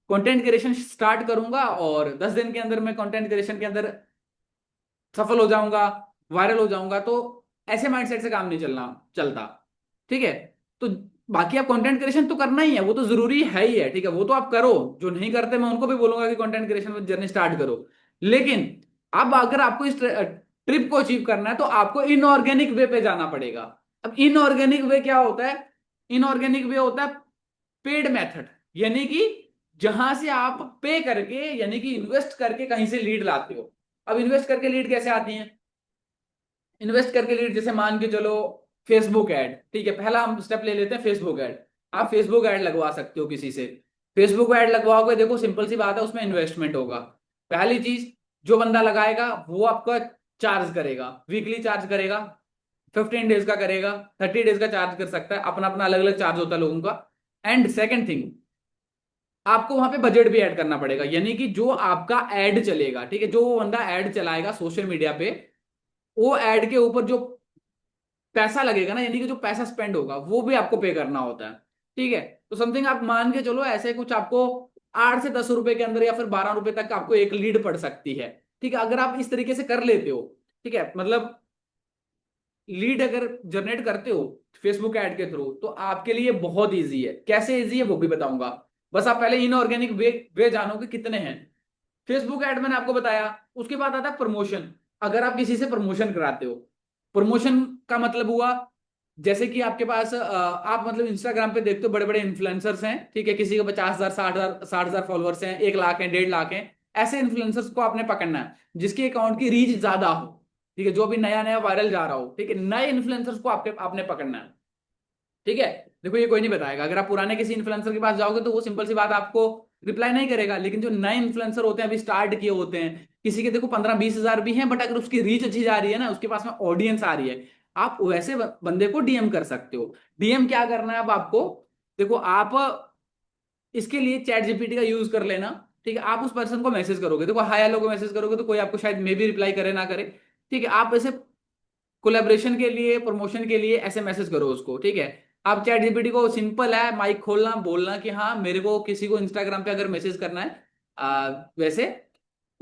कंटेंट क्रिएशन स्टार्ट करूंगा और 10 दिन के अंदर मैं कंटेंट क्रिएशन के अंदर सफल हो जाऊंगा, वायरल हो जाऊंगा, तो ऐसे माइंडसेट से काम नहीं चलता। ठीक है, तो बाकी आप कंटेंट क्रिएशन तो करना ही है, वो तो जरूरी है ही है, ठीक है, वो तो आप करो। जो नहीं करते मैं उनको भी बोलूंगा कि कंटेंट क्रिएशन में जर्नी स्टार्ट करो। लेकिन अब अगर आपको इस ट्रिप को अचीव करना है तो आपको इनऑर्गेनिक वे पे जाना पड़ेगा। अब इनऑर्गेनिक वे क्या होता है? इनऑर्गेनिक वे होता है पेड मेथड, यानी कि जहां से आप पे करके यानी कि इन्वेस्ट करके कहीं से लीड लाते हो। अब इन्वेस्ट करके लीड कैसे आती है? इन्वेस्ट करके लीड जैसे मान के चलो फेसबुक ऐड, ठीक है, पहला हम स्टेप ले लेते हैं फेसबुक ऐड। आप फेसबुक ऐड लगवा सकते हो किसी से। फेसबुक ऐड लगवाओगे, देखो सिंपल सी बात है, उसमें इन्वेस्टमेंट होगा। पहली चीज, जो बंदा लगाएगा वो आपका चार्ज करेगा, वीकली चार्ज करेगा, 15 डेज का करेगा, 30 डेज का चार्ज कर सकता है, अपना अपना अलग अलग चार्ज होता है लोगों का। एंड सेकेंड थिंग, आपको वहां पे बजट भी ऐड करना पड़ेगा, यानी कि जो आपका ऐड चलेगा, ठीक है, जो वो बंदा ऐड चलाएगा सोशल मीडिया पे, वो ऐड के ऊपर जो पैसा लगेगा ना, यानी कि जो पैसा स्पेंड होगा वो भी आपको पे करना होता है। ठीक है, तो समथिंग आप मान के चलो ऐसे कुछ आपको 8 से 10 रुपए के अंदर या फिर 12 रुपए तक आपको एक लीड पड़ सकती है। ठीक है, अगर आप इस तरीके से कर लेते हो, ठीक है, मतलब लीड अगर जनरेट करते हो फेसबुक ऐड के थ्रू, तो आपके लिए बहुत ईजी है। कैसे ईजी है वो भी बताऊंगा। बस आप पहले इनऑर्गेनिक वे जानो कि कितने हैं। फेसबुक ऐड मैंने आपको बताया। उसके बाद आता है प्रमोशन। अगर आप किसी से प्रमोशन कराते हो, प्रमोशन का मतलब हुआ जैसे कि आपके पास आप मतलब इंस्टाग्राम पे देखते हो बड़े बड़े इन्फ्लुएंसर्स हैं, ठीक है, किसी के 50,000 60,000 फॉलोअर्स हैं, 1 लाख हैं, 1.5 लाख हैं। ऐसे इन्फ्लुएंसर्स को आपने पकड़ना है जिसके अकाउंट की रीच ज्यादा हो, ठीक है, जो भी नया नया वायरल जा रहा हो, ठीक है, नए इन्फ्लुएंसर्स को आपके आपने पकड़ना है। ठीक है, देखो ये कोई नहीं बताएगा, अगर आप पुराने किसी इन्फ्लुएंसर के पास जाओगे तो वो सिंपल सी बात आपको रिप्लाई नहीं करेगा, लेकिन जो नए इन्फ्लुएंसर होते हैं, अभी स्टार्ट किए होते हैं, किसी के देखो 15-20 हजार भी हैं, बट अगर उसकी रीच अच्छी जा रही है ना, उसके पास में ऑडियंस आ रही है, आप वैसे बंदे को डीएम कर सकते हो। डीएम क्या करना है अब आपको? देखो आप इसके लिए चैट जीपीटी का यूज कर लेना। ठीक है, आप उस पर्सन को मैसेज करोगे, देखो हाय हेलो को मैसेज करोगे तो कोई आपको शायद मे भी रिप्लाई करे ना करे। ठीक है, आप ऐसे कोलेब्रेशन के लिए, प्रमोशन के लिए ऐसे मैसेज करो उसको। ठीक है, आप चैट जीपीटी को सिंपल है माइक खोलना, बोलना कि हाँ मेरे को किसी को इंस्टाग्राम पे अगर मैसेज करना है वैसे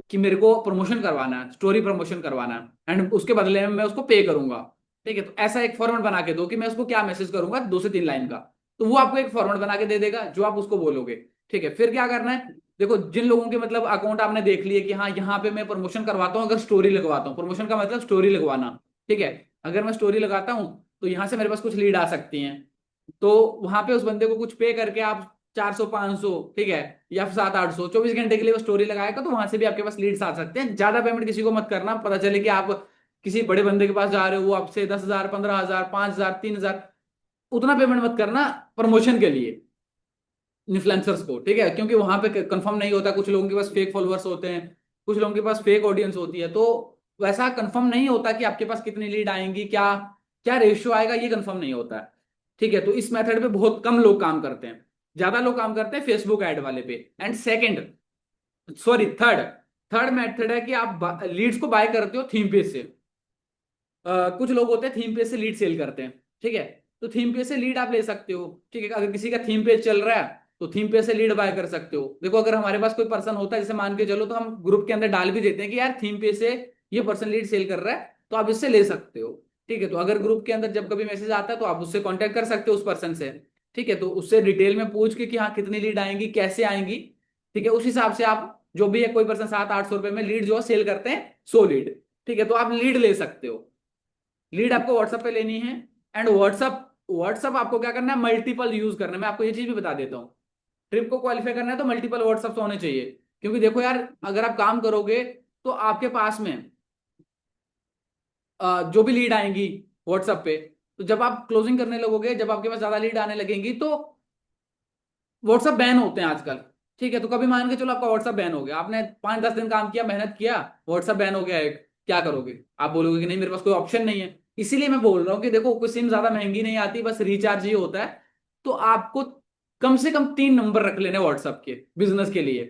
कि मेरे को प्रमोशन करवाना है, स्टोरी प्रमोशन करवाना है, एंड उसके बदले में मैं उसको पे करूंगा। ठीक है, तो ऐसा एक फॉर्मेट बना के दो कि मैं उसको क्या मैसेज करूंगा, 2 से 3 लाइन का। तो वो आपको एक फॉर्मेट बना के दे देगा जो आप उसको बोलोगे। ठीक है, फिर क्या करना है? देखो जिन लोगों के मतलब अकाउंट आपने देख लिए कि हाँ यहाँ पे मैं प्रमोशन करवाता हूँ, अगर स्टोरी लगवाता हूँ, प्रमोशन का मतलब स्टोरी लगवाना। ठीक है, अगर मैं स्टोरी लगाता हूँ तो यहाँ से मेरे पास कुछ लीड आ सकती हैं, तो वहां पे उस बंदे को कुछ पे करके आप 400-500, ठीक है, या फिर 700-800 24 घंटे के लिए वो स्टोरी लगाएगा, तो वहां से भी आपके पास लीड्स आ सकते हैं। ज्यादा पेमेंट किसी को मत करना, पता चले कि आप किसी बड़े बंदे के पास जा रहे हो, वो आपसे 10,000 15,000 5,000 3,000, उतना पेमेंट मत करना प्रमोशन के लिए इन्फ्लुएंसर्स को। ठीक है, क्योंकि वहां पे कंफर्म नहीं होता, कुछ लोगों के पास फेक फॉलोअर्स होते हैं, कुछ लोगों के पास फेक ऑडियंस होती है, तो वैसा कंफर्म नहीं होता कि आपके पास कितनी लीड आएंगी, क्या क्या रेशियो आएगा, ये कंफर्म नहीं होता है। ठीक है, तो इस मेथड पे बहुत कम लोग काम करते हैं, ज्यादा लोग काम करते हैं फेसबुक ऐड वाले पे। And second, sorry, third third method है कि आप लीड्स को बाय करते हो थीम पेज से। कुछ लोग होते हैं थीम पेज से लीड सेल करते हैं। ठीक है, तो थीम पेज से लीड आप ले सकते हो। ठीक है, अगर किसी का थीम पेज चल रहा है तो थीम पेज से लीड बाय कर सकते हो। देखो अगर हमारे पास कोई पर्सन होता है, जैसे मान के चलो, तो हम ग्रुप के अंदर डाल भी देते हैं कि यार थीम पेज से ये पर्सन लीड सेल कर रहा है, तो आप इससे ले सकते हो। ठीक है, तो अगर ग्रुप के अंदर जब कभी मैसेज आता है तो आप उससे कॉन्टेक्ट कर सकते हो उस पर्सन से। ठीक है, तो उससे डिटेल में पूछ के कि हाँ कितनी लीड आएंगी, कैसे आएंगी। ठीक है, उस हिसाब से आप जो भी है, कोई पर्सन 700-800 रुपए में लीड जो है सेल करते हैं, 100 लीड। ठीक है, तो आप लीड ले सकते हो। लीड आपको व्हाट्सएप पे लेनी है। एंड व्हाट्सएप व्हाट्सएप आपको क्या करना है? मल्टीपल यूज करना है। मैं आपको ये चीज भी बता देता हूँ, ट्रिप को क्वालिफाई करना है तो मल्टीपल व्हाट्सएप होने चाहिए। क्योंकि देखो यार, अगर आप काम करोगे तो आपके पास में जो भी लीड आएंगी व्हाट्सएप पे, तो जब आप क्लोजिंग करने लगोगे, जब आपके पास ज्यादा लीड आने लगेंगी, तो व्हाट्सएप बैन होते हैं आजकल। ठीक है, तो कभी मान के चलो आपका व्हाट्सएप बैन हो गया, आपने 5-10 दिन काम किया, मेहनत किया, व्हाट्सएप बैन हो गया एक, क्या करोगे? आप बोलोगे कि नहीं मेरे पास कोई ऑप्शन नहीं है। इसीलिए मैं बोल रहा हूँ कि देखो कोई सिम ज्यादा महंगी नहीं आती, बस रिचार्ज ही होता है। तो आपको कम से कम 3 नंबर रख लेने व्हाट्सएप के बिजनेस के लिए।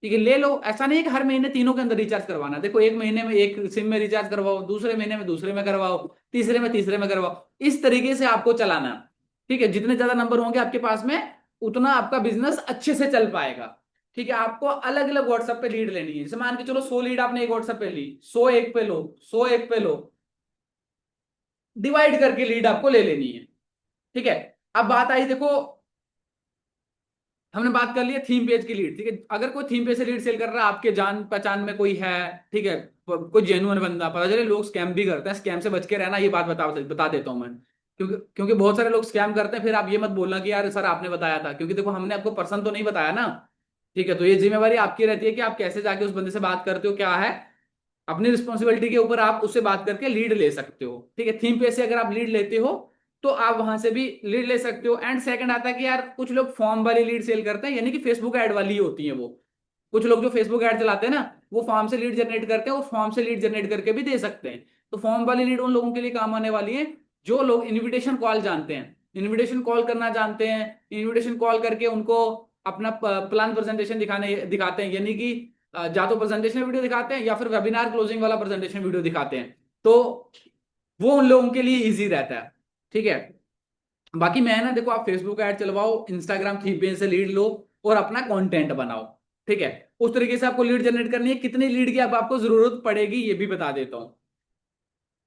ठीक है, ले लो, ऐसा नहीं है कि हर महीने तीनों के अंदर रिचार्ज करवाना। देखो एक महीने में एक सिम में रिचार्ज करवाओ, दूसरे महीने में दूसरे में करवाओ, तीसरे में करवाओ, इस तरीके से आपको चलाना। ठीक है, जितने ज्यादा नंबर होंगे आपके पास में, उतना आपका बिजनेस अच्छे से चल पाएगा। ठीक है, आपको अलग अलग व्हाट्सएप पे लीड लेनी है। जैसे मान के चलो 100 लीड आपने एक व्हाट्सएप पे ली, 100 एक पे लो, 100 एक पे लो, डिवाइड करके लीड आपको ले लेनी है। ठीक है, अब बात आई, देखो हमने बात कर लिया थीम पेज की लीड। ठीक है, अगर कोई थीम पेज से लीड सेल कर रहा है, आपके जान पहचान में कोई है, ठीक है, कोई जेन्युइन बंदा, पता चले लोग स्कैम भी करते हैं, स्कैम से बच के रहना, ये बात बता देता हूं मैं। क्योंकि बहुत सारे लोग स्कैम करते हैं, फिर आप ये मत बोलना कि यार सर आपने बताया था, क्योंकि देखो हमने आपको पर्सन तो नहीं बताया ना। ठीक है, तो ये जिम्मेवारी आपकी रहती है कि आप कैसे जाके उस बंदे से बात करते हो, क्या है अपनी रिस्पॉन्सिबिलिटी के ऊपर आप उससे बात करके लीड ले सकते हो। ठीक है, थीम पे से अगर आप लीड लेते हो तो आप वहां से भी लीड ले सकते हो। एंड सेकंड आता है कि यार कुछ लोग फॉर्म वाली लीड सेल करते हैं, यानी कि फेसबुक ऐड वाली ही होती है वो। कुछ लोग जो फेसबुक ऐड चलाते हैं ना, वो फॉर्म से लीड जनरेट करते हैं और फॉर्म से लीड जनरेट करके भी दे सकते हैं। तो फॉर्म वाली लीड उन लोगों के लिए काम आने वाली है जो लोग इनविटेशन कॉल जानते हैं, इनविटेशन कॉल करना जानते हैं, इनविटेशन कॉल करके उनको अपना प्लान प्रेजेंटेशन दिखाते हैं, यानी कि या तो प्रेजेंटेशन वीडियो दिखाते हैं या फिर वेबिनार क्लोजिंग वाला प्रेजेंटेशन वीडियो दिखाते हैं। तो वो उन लोगों के लिए इजी रहता है। ठीक है, बाकी मैं ना देखो, आप फेसबुक ऐड चलवाओ, इंस्टाग्राम थीम पेज से लीड लो और अपना कंटेंट बनाओ। ठीक है, उस तरीके से आपको लीड जनरेट करनी है। कितनी लीड की अब आपको जरूरत पड़ेगी ये भी बता देता हूं।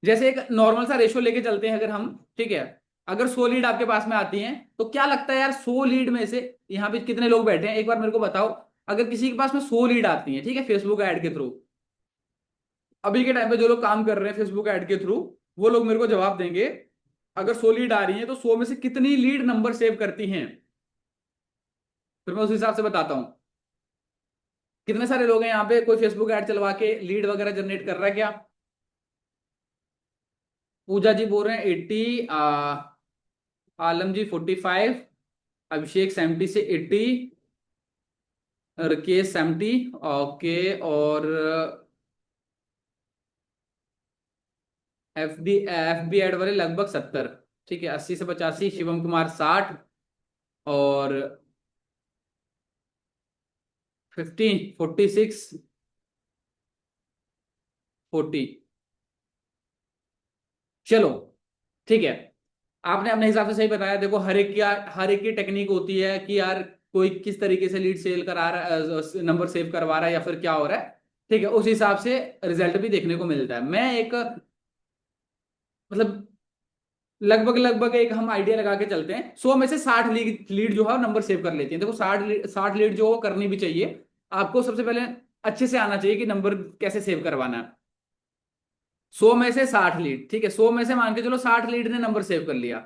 जैसे एक नॉर्मल सा रेशो लेके चलते हैं अगर हम, ठीक है, अगर 100 लीड आपके पास में आती हैं तो क्या लगता है यार 100 लीड में से यहाँ पे कितने लोग बैठे हैं, एक बार मेरे को बताओ। अगर किसी के पास में 100 लीड आती है, ठीक है, फेसबुक ऐड के थ्रू, अभी के टाइम पे जो लोग काम कर रहे हैं फेसबुक ऐड के थ्रू, वो लोग मेरे को जवाब देंगे। अगर 100 लीड आ रही है तो 100 में से कितनी लीड नंबर सेव करती हैं, फिर मैं उस हिसाब से बताता हूं। कितने सारे लोग हैं यहाँ पे, कोई फेसबुक ऐड चलवा के लीड वगैरह जनरेट कर रहा है क्या? पूजा जी बोल रहे हैं 80, आलम जी 45, अभिषेक 70 से 80, रकेश 70, ओके, और एफ बी एड वाले लगभग 70। ठीक है, 80 से 85, शिवम कुमार 60, और 15, 46, 40। चलो ठीक है, आपने अपने हिसाब से सही बताया। देखो हर एक की टेक्निक होती है कि यार कोई किस तरीके से लीड सेल करा रहा है, नंबर सेव करवा रहा है या फिर क्या हो रहा है। ठीक है, उस हिसाब से रिजल्ट भी देखने को मिलता है। मैं एक मतलब लगभग लगभग एक हम आइडिया लगा के चलते हैं, 100 में से 60 लीड जो है नंबर सेव कर लेती है। देखो 60 लीड जो करनी भी चाहिए, आपको सबसे पहले अच्छे से आना चाहिए कि नंबर कैसे सेव करवाना है। 100 में से 60 लीड, ठीक है, 100 में से मान के चलो 60 लीड ने नंबर सेव कर लिया,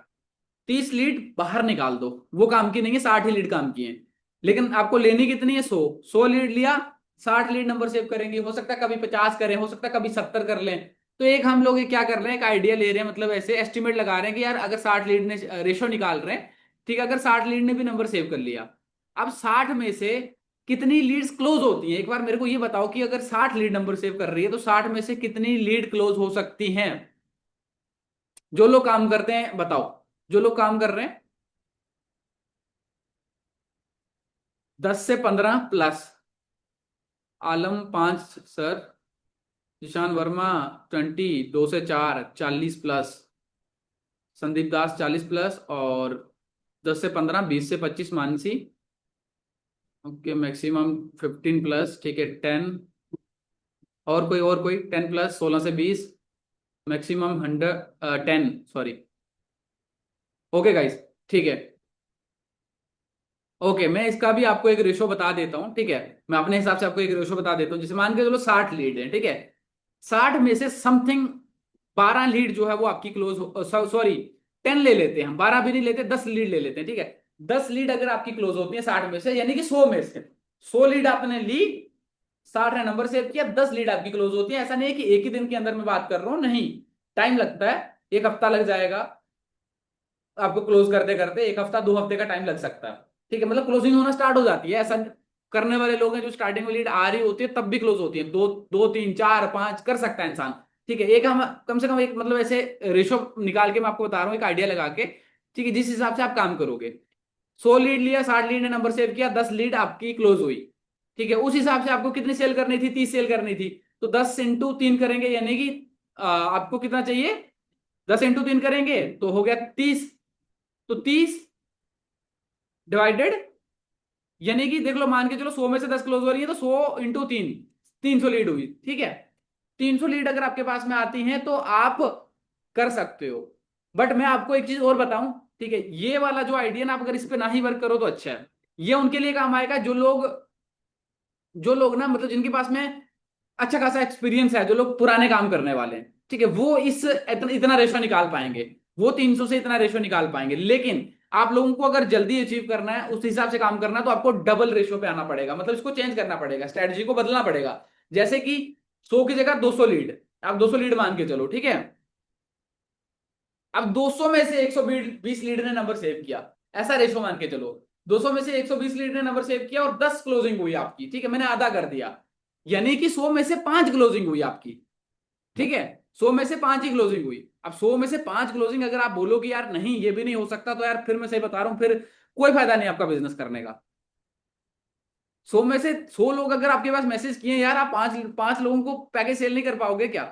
30 लीड बाहर निकाल दो, वो काम की नहीं है, 60 ही लीड काम की है। लेकिन आपको लेनी कितनी है? 100 लीड लिया, 60 लीड नंबर सेव करेंगे। हो सकता है कभी 50 करें, हो सकता है कभी 70 कर लें। तो एक हम लोग ये क्या कर रहे हैं, एक आइडिया ले रहे हैं, मतलब ऐसे एस्टिमेट लगा रहे हैं कि यार अगर 60 लीड ने रेशो निकाल रहे हैं, ठीक है, अगर 60 लीड ने भी नंबर सेव कर लिया, अब 60 में से कितनी लीड्स क्लोज होती हैं, एक बार मेरे को ये बताओ कि अगर 60 लीड नंबर सेव कर रही है तो 60 में से कितनी लीड क्लोज हो सकती हैं? जो लोग काम करते हैं बताओ, जो लोग काम कर रहे हैं। 10 से 15 प्लस। आलम 5 सर, जिशान वर्मा 20, 2 से 4 40 प्लस, संदीप दास 40 प्लस, और 10 से 15, 20 से 25 मानसी, ओके, मैक्सिमम 15 प्लस, ठीक है, 10, और कोई 10 प्लस, 16 से 20, मैक्सिमम 100, 10, सॉरी। ओके गाइस, ठीक है, ओके, मैं इसका भी आपको एक रेशो बता देता हूँ। ठीक है, मैं अपने हिसाब से आपको एक रेशो बता देता हूँ। जैसे मान के चलो 60 लीड है, ठीक है, 60 में से समथिंग 12 लीड जो है वो आपकी क्लोज, सॉरी 10 ले लेते हैं हम, 12 भी नहीं लेते, 10 लीड ले लेते हैं। ठीक है, 10 लीड अगर आपकी क्लोज होती है 60 में से, यानी कि 100 में से 100 लीड आपने ली, 60 है नंबर सेव किया, 10 लीड आपकी क्लोज होती है। ऐसा नहीं है कि एक ही दिन के अंदर मैं बात कर रहा हूँ, नहीं, टाइम लगता है, एक हफ्ता लग जाएगा आपको क्लोज करते करते, एक हफ्ता 2 हफ्ते का टाइम लग सकता है। ठीक है, मतलब क्लोजिंग होना स्टार्ट हो जाती है। ऐसा करने वाले लोग हैं जो स्टार्टिंग में लीड आ रही होती है तब भी क्लोज होती है, दो दो तीन चार पांच कर सकता है इंसान। ठीक है, एक हम कम से कम एक मतलब ऐसे रेशो निकाल के मैं आपको बता रहा हूँ, एक आइडिया लगा के। ठीक है, जिस हिसाब से आप काम करोगे, 100 लीड लिया, 60 लीड ने नंबर सेव किया, 10 लीड आपकी क्लोज हुई। ठीक है, उस हिसाब से आपको कितनी सेल करनी थी? 30 सेल करनी थी। तो 10 इंटू 3 करेंगे, यानी कि आपको कितना चाहिए? 10 इंटू 3 करेंगे तो हो गया 30। तो 30 डिवाइडेड, यानी कि देख लो, मान के चलो 100 में से 10 क्लोज हो रही है तो 100 इंटू 3, 300 लीड हुई। ठीक है, 300 लीड अगर आपके पास में आती हैं तो आप कर सकते हो। बट मैं आपको एक चीज और बताऊं, ठीक है, ये वाला जो आइडिया ना, आप अगर इस पे ना ही वर्क करो तो अच्छा है। ये उनके लिए काम आएगा जो लोग ना, मतलब जिनके पास में अच्छा खासा एक्सपीरियंस है, जो लोग पुराने काम करने वाले हैं, ठीक है, वो इतना रेशो निकाल पाएंगे, वो 300 से इतना रेशो निकाल पाएंगे। लेकिन आप लोगों को अगर जल्दी अचीव करना है, उस हिसाब से काम करना है, तो आपको डबल रेशो पे आना पड़ेगा, मतलब इसको चेंज करना पड़ेगा, स्ट्रेटजी को बदलना पड़ेगा। जैसे कि 100 की जगह 200 लीड, आप 200 लीड मान के चलो, ठीक है। अब 200 में से 120 लीड ने नंबर सेव किया, ऐसा रेशो मान के चलो। 200 में से 120 लीड ने नंबर सेव किया और 10 क्लोजिंग हुई आपकी, ठीक है, मैंने आधा कर दिया, यानी कि 100 में से 5 क्लोजिंग हुई आपकी, ठीक है। 100 में से 5 ही क्लोजिंग हुई। अब 100 में से 5 क्लोजिंग अगर आप बोलो कि यार नहीं ये भी नहीं हो सकता, तो यार फिर मैं सही बता रहा हूं, फिर कोई फायदा नहीं आपका बिजनेस करने का। 100 में से 100 लोग अगर आपके पास मैसेज किए यार, आप पांच पांच लोगों को पैकेज सेल नहीं कर पाओगे क्या?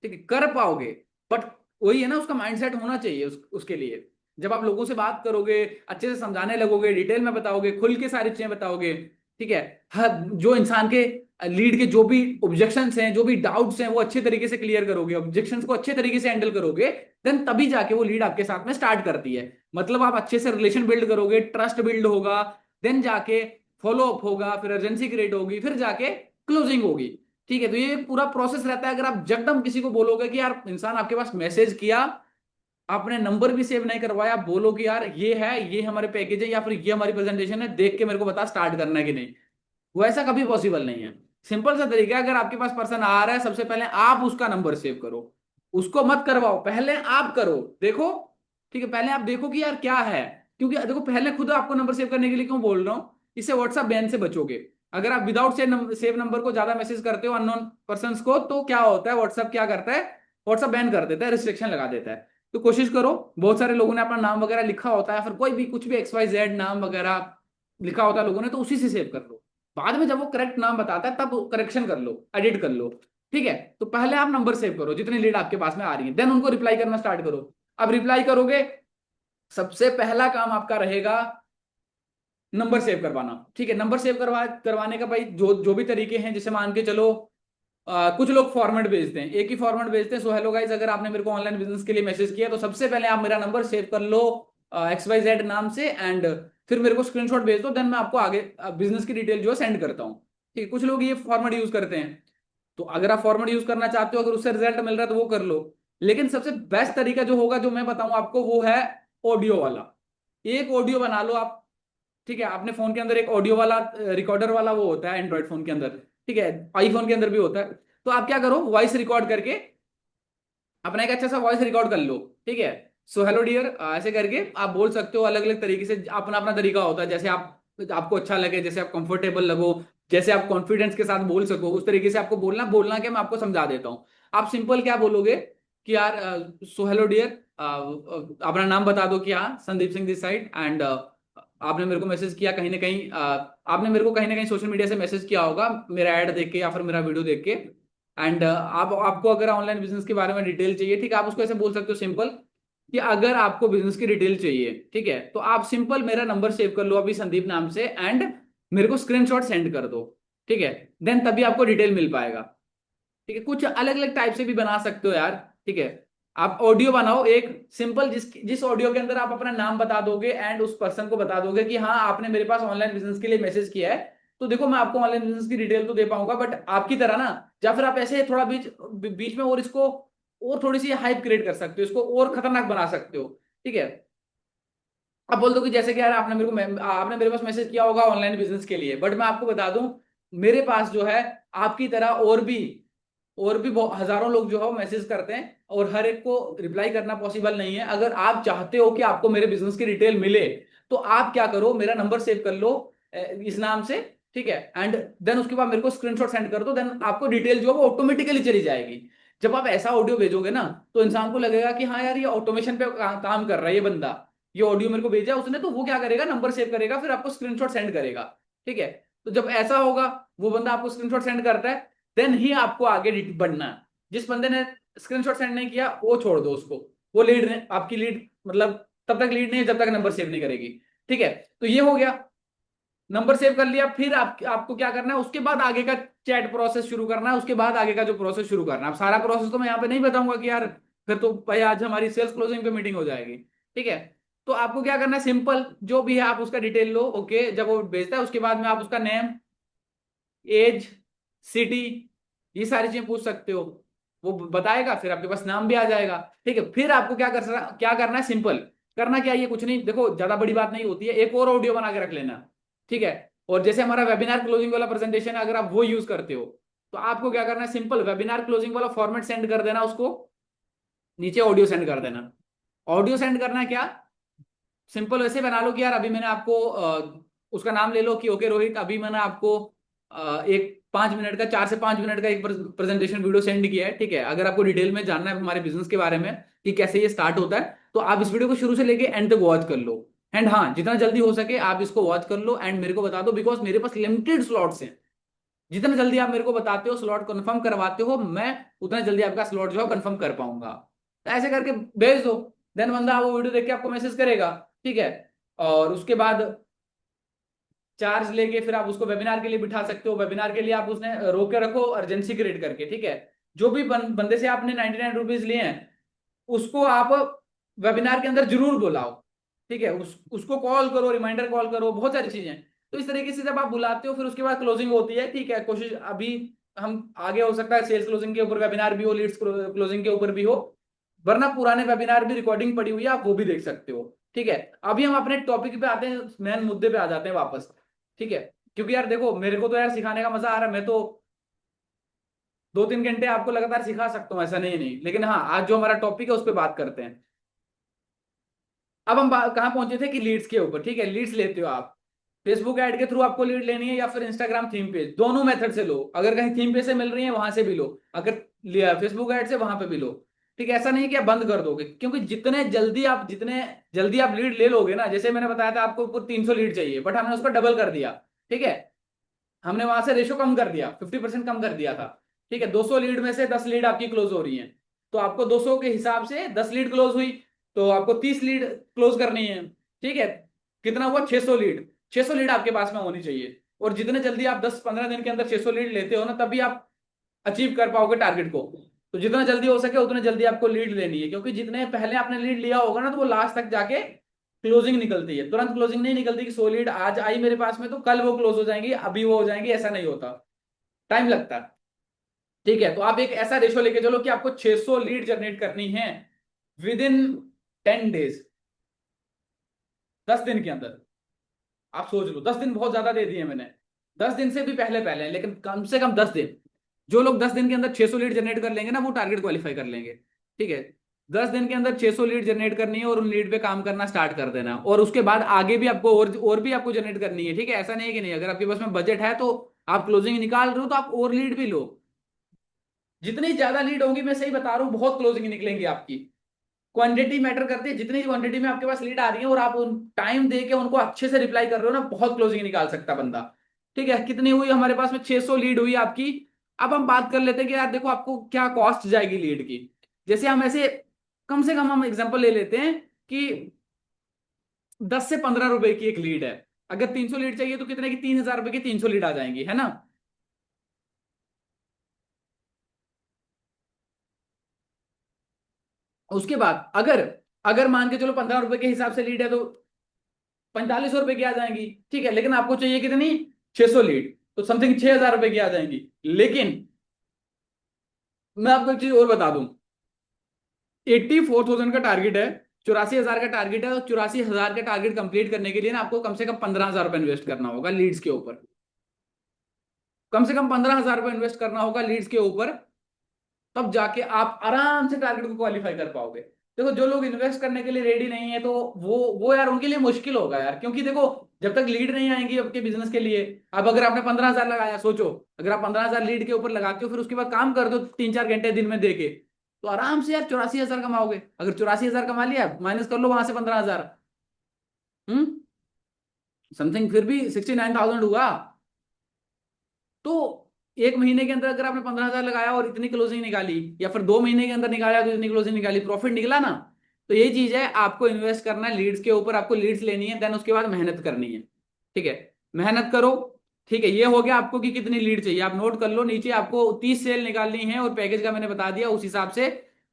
ठीक है, कर पाओगे, बट वही है ना, उसका माइंडसेट होना चाहिए उसके लिए। जब आप लोगों से बात करोगे, अच्छे से समझाने लगोगे, डिटेल में बताओगे, खुल के सारी चीजें बताओगे, ठीक है, हर जो इंसान के लीड के जो भी ऑब्जेक्शंस हैं, जो भी डाउट्स हैं, वो अच्छे तरीके से क्लियर करोगे, ऑब्जेक्शंस को अच्छे तरीके से हैंडल करोगे, देन तभी जाके वो लीड आपके साथ में स्टार्ट करती है। मतलब आप अच्छे से रिलेशन बिल्ड करोगे, ट्रस्ट बिल्ड होगा, देन जाके फॉलो अप होगा, फिर अर्जेंसी क्रिएट होगी, फिर जाके क्लोजिंग होगी। ठीक है, तो ये पूरा प्रोसेस रहता है। अगर आप जकदम किसी को बोलोगे कि यार इंसान आपके पास मैसेज किया, आपने नंबर भी सेव नहीं करवाया, बोलो कि यार ये है, ये हमारे पैकेज है, या फिर ये हमारी प्रेजेंटेशन है, देख के मेरे को बता स्टार्ट करना है कि नहीं, वो ऐसा कभी पॉसिबल नहीं है। सिंपल सा तरीका है, अगर आपके पास पर्सन आ रहा है, सबसे पहले आप उसका नंबर सेव करो, उसको मत करवाओ, पहले आप करो, देखो, ठीक है, पहले आप देखो कि यार क्या है। क्योंकि देखो, पहले खुद आपको नंबर सेव करने के लिए क्यों बोल रहा हूं, इससे व्हाट्सएप बैन से बचोगे। अगर आप विदाउट सेव नंबर को ज्यादा मैसेज करते हो अननोन पर्सन को, तो क्या होता है, व्हाट्सएप क्या करता है, व्हाट्सएप बैन कर देता है, रिस्ट्रिक्शन लगा देता है। तो कोशिश करो, बहुत सारे लोगों ने अपना नाम वगैरह लिखा होता है, फिर कोई भी कुछ भी XYZ नाम वगैरह लिखा होता है लोगों ने, तो उसी से सेव कर लो। बाद में जब वो करेक्ट नाम बताता है तब करेक्शन कर लो, एडिट कर लो, ठीक है। तो पहले आप नंबर सेव करो जितनी लीड आपके पास में आ रही है, देन उनको रिप्लाई करना स्टार्ट करो। अब रिप्लाई करोगे, सबसे पहला काम आपका रहेगा नंबर सेव करवाना, ठीक है। नंबर सेव करवाने का भाई जो जो भी तरीके हैं, जैसे मान के चलो, कुछ लोग फॉर्मेट भेजते हैं, एक ही फॉर्मेट भेजते हैं, सो हेलो गाइस, अगर आपने मेरे को ऑनलाइन बिजनेस के लिए मैसेज किया, तो सबसे पहले आप मेरा नंबर सेव कर लो XYZ नाम से, एंड फिर मेरे को स्क्रीनशॉट भेज दो, देन मैं आपको आगे बिजनेस की डिटेल जो है सेंड करता हूँ, ठीक है। कुछ लोग ये फॉर्मेट यूज करते हैं, तो अगर आप फॉर्मेट यूज करना चाहते हो, अगर उससे रिजल्ट मिल रहा है तो वो कर लो। लेकिन सबसे बेस्ट तरीका जो होगा, जो मैं बताऊं आपको, वो है ऑडियो वाला। एक ऑडियो बना लो आप, ठीक है। आपने फोन के अंदर एक ऑडियो वाला रिकॉर्डर वाला वो होता है एंड्रॉइड फोन के अंदर, ठीक है, आईफोन के अंदर भी होता है। तो आप क्या करो, वॉइस रिकॉर्ड करके अपना एक अच्छा सा वॉइस रिकॉर्ड कर लो, ठीक है। सो हेलो डियर, ऐसे करके आप बोल सकते हो, अलग अलग तरीके से, अपना अपना तरीका होता है, जैसे आप आपको अच्छा लगे, जैसे आप कंफर्टेबल लगो, जैसे आप कॉन्फिडेंस के साथ बोल सको, उस तरीके से आपको बोलना बोलना क्या, मैं आपको समझा देता हूँ। आप सिंपल क्या बोलोगे कि यार सो हेलो डियर, अपना नाम बता दो कि हाँ Sandeep Singh this side, and आपने मेरे को मैसेज किया कहीं ना कहीं, आपने मेरे को कहीं ना कहीं सोशल मीडिया से मैसेज किया होगा, मेरा ऐड देख के या फिर मेरा वीडियो देख के, एंड आप आपको अगर ऑनलाइन बिजनेस के बारे में डिटेल चाहिए, ठीक है, आप उसको ऐसे बोल सकते हो सिंपल, कि अगर आपको बिजनेस की डिटेल चाहिए, ठीक है, तो आप सिंपल मेरा नंबर सेव कर लो अभी संदीप नाम से, एंड मेरे को स्क्रीनशॉट सेंड कर दो, ठीक है। देन तभी आपको डिटेल मिल पाएगा, ठीक है। कुछ अलग अलग टाइप से भी बना सकते हो यार, ठीक है। आप ऑडियो बनाओ एक सिंपल, जिस जिस ऑडियो के अंदर आप अपना नाम बता दोगे, एंड उस पर्सन को बता दोगे कि हाँ आपने मेरे पास ऑनलाइन बिजनेस के लिए मैसेज किया है, तो देखो मैं आपको ऑनलाइन बिजनेस की डिटेल तो दे पाऊंगा, बट आपकी तरह ना, या फिर आप ऐसे थोड़ा बीच बीच में और इसको और थोड़ी सी हाइप क्रिएट कर सकते हो, इसको और खतरनाक बना सकते हो, ठीक है। अब बोल दो कि जैसे कि यार आपने मेरे पास मैसेज किया होगा ऑनलाइन बिजनेस के लिए, बट मैं आपको बता दूं, मेरे पास जो है आपकी तरह और भी हजारों लोग जो है वो मैसेज करते हैं, और हर एक को रिप्लाई करना पॉसिबल नहीं है। अगर आप चाहते हो कि आपको मेरे बिजनेस की डिटेल मिले, तो आप क्या करो, मेरा नंबर सेव कर लो इस नाम से, ठीक है, एंड देन उसके बाद मेरे को स्क्रीनशॉट सेंड कर दो, देन आपको डिटेल जो है वो ऑटोमेटिकली चली जाएगी। जब आप ऐसा ऑडियो भेजोगे ना, तो इंसान को लगेगा कि हाँ यार ये ऑटोमेशन पे काम कर रहा है ये बंदा, ये ऑडियो मेरे को भेजा उसने, तो वो क्या करेगा, नंबर सेव करेगा, फिर आपको स्क्रीनशॉट सेंड करेगा, ठीक है। तो जब ऐसा होगा, वो बंदा आपको स्क्रीनशॉट सेंड करता है, देन ही आपको आगे बढ़ना है। जिस बंदे ने स्क्रीनशॉट सेंड नहीं किया, वो छोड़ दो उसको, वो लीड ने आपकी लीड, मतलब तब तक लीड नहीं है जब तक नंबर सेव नहीं करेगी, ठीक है। तो ये हो गया, नंबर सेव कर लिया, फिर आपको क्या करना है, उसके बाद आगे का चैट प्रोसेस शुरू करना है, उसके बाद आगे का जो प्रोसेस शुरू करना है। अब सारा प्रोसेस तो मैं यहाँ पे नहीं बताऊंगा कि यार फिर तो भाई आज हमारी सेल्स क्लोजिंग पे मीटिंग हो जाएगी, ठीक है। तो आपको क्या करना है, सिंपल जो भी है आप उसका डिटेल लो, ओके, जब वो भेजता है उसके बाद में आप उसका नेम, एज, सिटी, ये सारी चीजें पूछ सकते हो, वो बताएगा, फिर आपके पास नाम भी आ जाएगा। ठीक है, फिर आपको क्या करना है, सिंपल करना क्या है, ये कुछ नहीं, देखो ज्यादा बड़ी बात नहीं होती है, एक और ऑडियो बना के रख लेना। ठीक है, और जैसे हमारा वेबिनार क्लोजिंग वाला प्रेजेंटेशन है, अगर आप वो यूज करते हो तो आपको क्या करना है, सिंपल वेबिनार क्लोजिंग वाला फॉर्मेट सेंड कर देना उसको, नीचे ऑडियो सेंड कर देना। ऑडियो सेंड करना है क्या, सिंपल वैसे बना लो कि यार अभी मैंने आपको उसका नाम ले लो कि ओके रोहित, अभी मैंने आपको एक 5 मिनट का, 4 से 5 मिनट का एक प्रेजेंटेशन वीडियो सेंड किया है। ठीक है, अगर आपको डिटेल में जानना है हमारे बिजनेस के बारे में कि कैसे ये स्टार्ट होता है, तो आप इस वीडियो को शुरू से लेके एंड तक वॉच कर लो। एंड हाँ, जितना जल्दी हो सके आप इसको वॉच कर लो एंड मेरे को बता दो, बिकॉज मेरे पास लिमिटेड स्लॉट्स हैं। जितना जल्दी आप मेरे को बताते हो, स्लॉट कंफर्म करवाते हो, मैं उतना जल्दी आपका स्लॉट जो है कंफर्म कर पाऊंगा। तो ऐसे करके भेज दो, देन बंदा वो वीडियो देख के आपको मैसेज करेगा। ठीक है, और उसके बाद चार्ज लेके फिर आप उसको वेबिनार के लिए बिठा सकते हो। वेबिनार के लिए आप उसने रोक के रखो अर्जेंसी क्रिएट करके। ठीक है, जो भी बंदे से आपने 99 रुपीज लिए हैं उसको आप वेबिनार के अंदर जरूर बुलाओ। ठीक है, उसको कॉल करो, रिमाइंडर कॉल करो, बहुत सारी चीजें। तो इस तरीके से जब आप बुलाते हो फिर उसके बाद क्लोजिंग होती है। ठीक है, कोशिश अभी हम आगे हो सकता है सेल्स क्लोजिंग के ऊपर वेबिनार भी हो, लीड्स क्लोजिंग के ऊपर भी हो, वरना पुराने वेबिनार भी रिकॉर्डिंग पड़ी हुई है, आप वो भी देख सकते हो। ठीक है, अभी हम अपने टॉपिक पे आते हैं, मेन मुद्दे पे आ जाते हैं वापस। ठीक है, क्योंकि यार देखो मेरे को तो यार सिखाने का मजा आ रहा है, मैं तो 2-3 घंटे आपको लगातार सिखा सकता हूँ, ऐसा नहीं नहीं, लेकिन हाँ आज जो हमारा टॉपिक है उस पर बात करते हैं। अब हम कहाँ पहुंचे थे कि लीड्स के ऊपर। ठीक है, लीड्स लेते हो आप फेसबुक ऐड के थ्रू, आपको लीड लेनी है या फिर इंस्टाग्राम थीम पेज, दोनों मेथड से लो। अगर कहीं थीम पेज से मिल रही है वहां से भी लो, अगर फेसबुक ऐड से वहां पे भी लो। ठीक है, ऐसा नहीं कि आप बंद कर दोगे, क्योंकि जितने जल्दी आप लीड ले लोगे ना, जैसे मैंने बताया था आपको ऊपर 300 लीड चाहिए, बट हमने उसको डबल कर दिया। ठीक है, हमने वहां से रेशो कम कर दिया, 50% कम कर दिया था। ठीक है, 200 लीड में से 10 लीड आपकी क्लोज हो रही है, तो आपको 200 के हिसाब से 10 लीड क्लोज हुई, तो आपको 30 लीड क्लोज करनी है। ठीक है, कितना हुआ, 600 लीड। 600 लीड आपके पास में होनी चाहिए, और जितने जल्दी आप 10-15 दिन के अंदर 600 लीड लेते हो ना, तभी आप अचीव कर पाओगे टारगेट को। तो जितना जल्दी हो सके उतने जल्दी आपको लीड लेनी है, क्योंकि जितने पहले आपने लीड लिया होगा ना, तो वो लास्ट तक जाके क्लोजिंग निकलती है। तुरंत क्लोजिंग नहीं निकलती कि 100 लीड आज आई मेरे पास में तो कल वो क्लोज हो जाएंगी, अभी वो हो जाएंगी, ऐसा नहीं होता, टाइम लगता है। ठीक है, तो आप एक ऐसा रेशो लेके चलो कि आपको 600 लीड जनरेट करनी है विद इन 10 डेज, 10 दिन के अंदर। आप सोच लो, 10 दिन बहुत ज्यादा दे दिए मैंने, 10 दिन से भी पहले पहले, लेकिन कम से कम 10 दिन। जो लोग 10 दिन के अंदर 600 लीड जनरेट कर लेंगे ना, वो टारगेट क्वालिफाई कर लेंगे। ठीक है, 10 दिन के अंदर 600 लीड जनरेट करनी है और उन लीड पे काम करना स्टार्ट कर देना, और उसके बाद आगे भी आपको और भी आपको जनरेट करनी है। ठीक है, ऐसा नहीं है कि नहीं, अगर आपके पास में बजट है तो आप क्लोजिंग निकाल रहे हो तो आप और लीड भी लो। जितनी ज्यादा लीड होगी, मैं सही बता रहा हूँ, बहुत क्लोजिंग निकलेंगी आपकी। क्वांटिटी मैटर करती है, जितनी क्वांटिटी में आपके पास लीड आ रही है और आप उन टाइम दे के उनको अच्छे से रिप्लाई कर रहे हो ना, बहुत क्लोजिंग निकाल सकता बंदा। ठीक है, कितनी हुई हमारे पास में, 600 लीड हुई आपकी। अब हम बात कर लेते हैं कि यार देखो आपको क्या कॉस्ट जाएगी लीड की। जैसे हम ऐसे कम से कम हम एग्जांपल ले लेते हैं कि 10 से 15 रुपए की एक लीड है। अगर 300 लीड चाहिए तो कितने की, 3,000 रुपए की 300 लीड आ जाएंगी, है ना। उसके बाद अगर अगर मान के चलो 15 रुपए के हिसाब से लीड है तो 4500 रुपए की आ जाएंगी। ठीक है, लेकिन आपको चाहिए कितनी, 600 लीड, तो समथिंग 6,000 रुपए की आ जाएंगी। लेकिन मैं आपको एक चीज और बता दूं, 84,000 का टारगेट है, 84,000 का टारगेट है, और 84,000 का टारगेट कंप्लीट करने के लिए ना आपको कम से कम 15,000 रुपए इन्वेस्ट करना होगा लीड्स के ऊपर। कम से कम 15,000 रुपए इन्वेस्ट करना होगा लीड्स के ऊपर, तब जाके आप आराम से टारगेट को क्वालिफाई कर पाओगे। देखो जो लोग इन्वेस्ट करने के लिए रेडी नहीं है, तो वो यार उनके लिए मुश्किल होगा यार, क्योंकि देखो जब तक लीड नहीं आएंगी आपके बिजनेस के लिए। अब अगर आपने 15,000 लगाया, सोचो अगर आप 15,000 लीड के ऊपर लगाते हो, फिर उसके बाद काम कर दो 3-4 घंटे दिन में देके, तो आराम से यार 84,000 कमाओगे। अगर 84,000 कमा लिया, माइनस कर लो वहां से 15,000, हम्म, समथिंग फिर भी 69,000 हुआ। तो एक महीने के अंदर अगर आपने 15,000 लगाया और इतनी क्लोजिंग निकाली, या फिर 2 महीने के अंदर निकाला तो इतनी क्लोजिंग निकाली, प्रॉफिट निकला ना। तो ये चीज है, आपको इन्वेस्ट करना है लीड्स के ऊपर, आपको लीड्स लेनी है, देन उसके बाद मेहनत करनी है। ठीक है, मेहनत करो। ठीक है, ये हो गया आपको कि कितनी लीड चाहिए, आप नोट कर लो नीचे, आपको 30 सेल निकालनी है और पैकेज का मैंने बता दिया, उस हिसाब से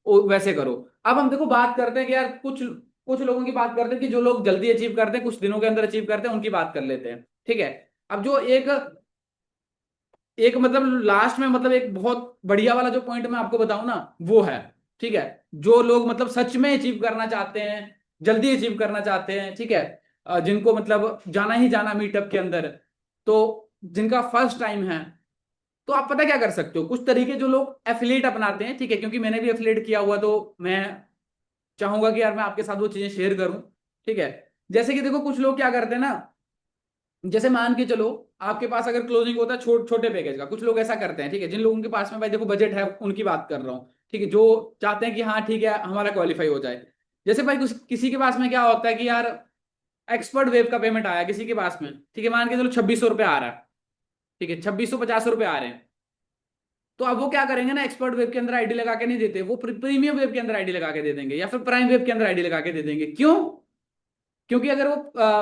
वैसे करो। अब हम देखो बात करते हैं कि यार कुछ कुछ लोगों की बात करते हैं कि जो लोग जल्दी अचीव करते हैं, कुछ दिनों के अंदर अचीव करते हैं, उनकी बात कर लेते हैं। ठीक है, अब जो एक एक मतलब लास्ट में मतलब एक बहुत बढ़िया वाला जो पॉइंट मैं आपको बताऊं ना वो है, ठीक है, जो लोग मतलब सच में अचीव करना चाहते हैं, जल्दी अचीव करना चाहते हैं, ठीक है, जिनको मतलब जाना ही जाना मीटअप के अंदर, तो जिनका फर्स्ट टाइम है, तो आप पता क्या कर सकते हो, कुछ तरीके जो लोग एफिलिएट अपनाते हैं, ठीक है, क्योंकि मैंने भी एफिलिएट किया हुआ, तो मैं चाहूंगा कि यार मैं आपके साथ वो चीजें शेयर करूं, ठीक है। जैसे कि देखो कुछ लोग क्या करते हैं ना, जैसे मान के चलो आपके पास अगर क्लोजिंग होता है छोटे पैकेज का, कुछ लोग ऐसा करते हैं, ठीक है, जिन लोगों के पास में भाई देखो बजट है उनकी बात कर रहा हूँ, ठीक है, जो चाहते हैं कि हाँ ठीक है हमारा क्वालिफाई हो जाए। जैसे भाई किसी के पास में क्या होता है कि यार एक्सपर्ट वेब का पेमेंट आया किसी के पास में, ठीक है, मान के चलो 2600 रुपये आ रहा है, ठीक है, 2650 रुपये आ रहे हैं। तो अब वो क्या करेंगे ना, एक्सपर्ट वेब के अंदर आईडी लगा के नहीं देते, वो प्रीमियम वेब के अंदर आईडी लगा के दे देंगे, या फिर प्राइम वेब के अंदर आईडी लगा के दे देंगे। क्यों? क्योंकि अगर वो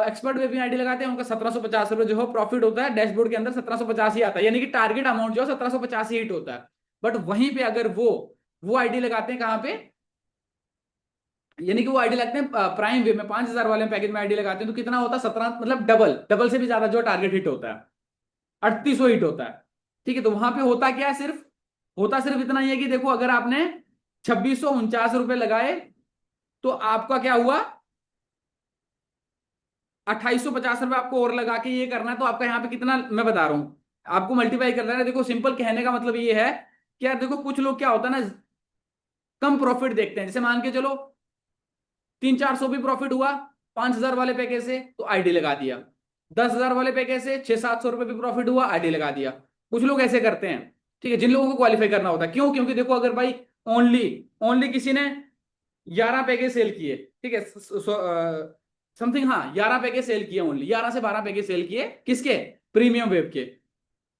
एक्सपर्ट वेब में आईडी लगाते हैं उनका 1750 रुपये जो है प्रॉफिट होता है, डैशबोर्ड के अंदर 1750 ही आता है, यानी कि टारगेट अमाउंट जो है 1750 ही हिट होता है। बट वहीं पे अगर वो आईडी लगाते हैं कहाँ पे, यानी कि वो आईडी लगते हैं प्राइम वेब में 5000 वाले पैकेज में आईडी लगाते हैं, तो कितना होता है 17, मतलब डबल डबल से भी ज्यादा जो टारगेट हिट होता है, 3800 हिट होता है। ठीक है, तो वहां पे होता क्या है, सिर्फ इतना ही है कि देखो अगर आपने 2649 रुपये लगाए, तो आपका क्या हुआ, 2850 रुपये आपको और लगा के ये करना है, तो आपका यहाँ पे कितना मैं बता रहा हूं, आपको मल्टीप्लाई करना है। देखो सिंपल कहने का मतलब ये है कि यार देखो कुछ लोग क्या होता है ना, कम प्रॉफिट देखते हैं, जैसे मान के चलो 300-400 भी प्रॉफिट हुआ 5000 वाले पैकेज से, तो आईडी लगा दिया, 10,000 वाले पैकेज से 600-700 रुपये भी प्रॉफिट हुआ, आईडी लगा दिया। कुछ लोग ऐसे करते हैं, ठीक है, जिन लोगों को क्वालिफाई करना होता है। क्यों? क्योंकि देखो अगर भाई ओनली ओनली किसी ने 11 पैकेज सेल किए, ठीक है, समथिंग, हाँ 11 पैकेज सेल किए, ओनली 11 से 12 पैकेज सेल किए, किसके? प्रीमियम वेब के,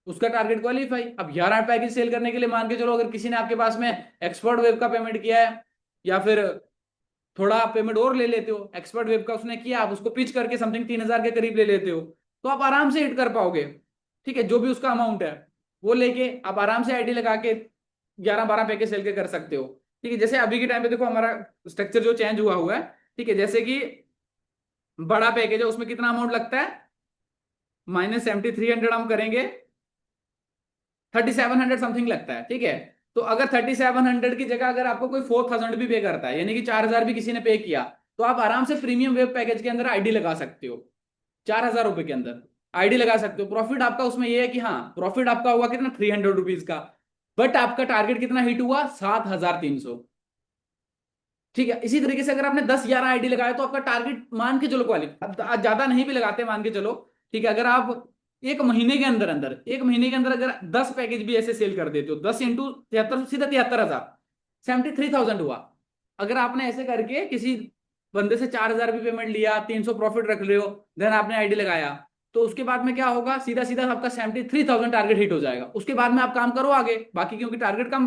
उसका टारगेट क्वालिफाई। अब 11 पैकेज सेल करने के लिए मान के चलो अगर किसी ने आपके पास में एक्सपर्ट वेब का पेमेंट किया है, या फिर थोड़ा आप पेमेंट और ले लेते हो, एक्सपर्ट वेब का उसने किया, आप उसको पिच करके समथिंग 3000 के करीब ले लेते हो, तो आप आराम से हिट कर पाओगे, ठीक है, जो भी उसका अमाउंट है वो लेके आप आराम से आईडी लगा के 11-12 पैकेज सेल के कर सकते हो। ठीक है, जैसे अभी के टाइम पे देखो हमारा स्ट्रक्चर जो चेंज हुआ हुआ है, ठीक है, जैसे कि बड़ा पैकेज है उसमें कितना अमाउंट लगता है, -7300 हम करेंगे, 3700 समथिंग लगता है, ठीक है। तो अगर 3700 की जगह अगर आपको कोई 4000 भी पे करता है, यानी कि 4000 भी किसी ने पे किया, तो आप आराम से प्रीमियम वेब पैकेज के अंदर आईडी लगा सकते हो, 4000 रुपए के अंदर आईडी लगा सकते हो। प्रॉफिट आपका उसमें ये है कि हाँ प्रॉफिट आपका हुआ कितना, 300 रुपीज का, बट आपका टारगेट कितना हिट हुआ, 7300। ठीक है, इसी तरीके से अगर आपने 10-11 आईडी लगाया, तो आपका टारगेट मान के चलो क्वालिफाई, ज्यादा नहीं भी लगाते मान के चलो, ठीक है, अगर आप एक महीने के अंदर अगर 10 पैकेज भी ऐसे सेल कर देते हो, 10 × 73, सीधा 73,000, 73,000 हुआ। अगर आपने ऐसे करके किसी बंदे से 4000 भी पेमेंट लिया, 300 प्रॉफिट रख रहे हो, देन आपने आईडी लगाया, तो उसके बाद में क्या होगा, सीधा सीधा आपका 73,000 टारगेट हिट हो जाएगा। उसके बाद में आप काम करो आगे बाकी, क्योंकि टारगेट कम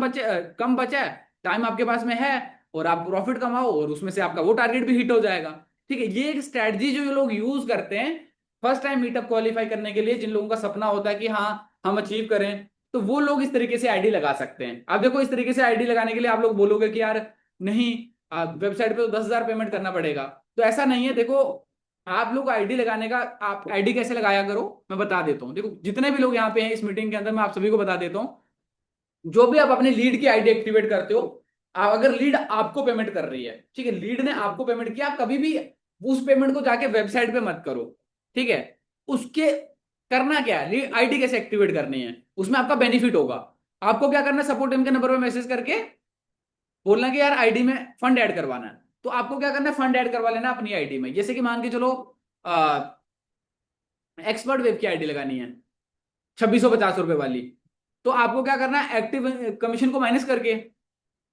बचा है, टाइम आपके पास में है, और आप प्रॉफिट कमाओ और उसमें से आपका वो टारगेट भी हिट हो जाएगा। ठीक है, ये एक स्ट्रेटजी जो ये लोग यूज करते हैं फर्स्ट टाइम मीटअप क्वालिफाई करने के लिए, जिन लोगों का सपना होता है कि हाँ हम अचीव करें, तो वो लोग इस तरीके से आईडी लगा सकते हैं। अब देखो इस तरीके से आईडी लगाने के लिए आप लोग बोलोगे कि यार नहीं, वेबसाइट पे तो 10,000 पेमेंट करना पड़ेगा, तो ऐसा नहीं है। देखो आप लोग आईडी लगाने का, आप आईडी कैसे लगाया करो मैं बता देता हूँ। देखो जितने भी लोग यहाँ पे हैं इस मीटिंग के अंदर, मैं आप सभी को बता देता हूँ, जो भी आप अपने लीड की आईडी एक्टिवेट करते हो, अगर लीड आपको पेमेंट कर रही है, ठीक है, लीड ने आपको पेमेंट किया, आप कभी भी उस पेमेंट को जाके वेबसाइट पे मत करो, ठीक है। उसके करना क्या है, लीड आईडी कैसे एक्टिवेट करनी है, उसमें आपका बेनिफिट होगा। आपको क्या करना है, सपोर्ट टीम के नंबर पे मैसेज करके बोलना कि यार आईडी में फंड ऐड करवाना है, तो आपको क्या करना है, फंड ऐड करवा लेना अपनी आईडी में। जैसे कि मान के चलो एक्सपर्ट वेब की आईडी लगानी है 2650 रुपए वाली, तो आपको क्या करना है, एक्टिव कमीशन को माइनस करके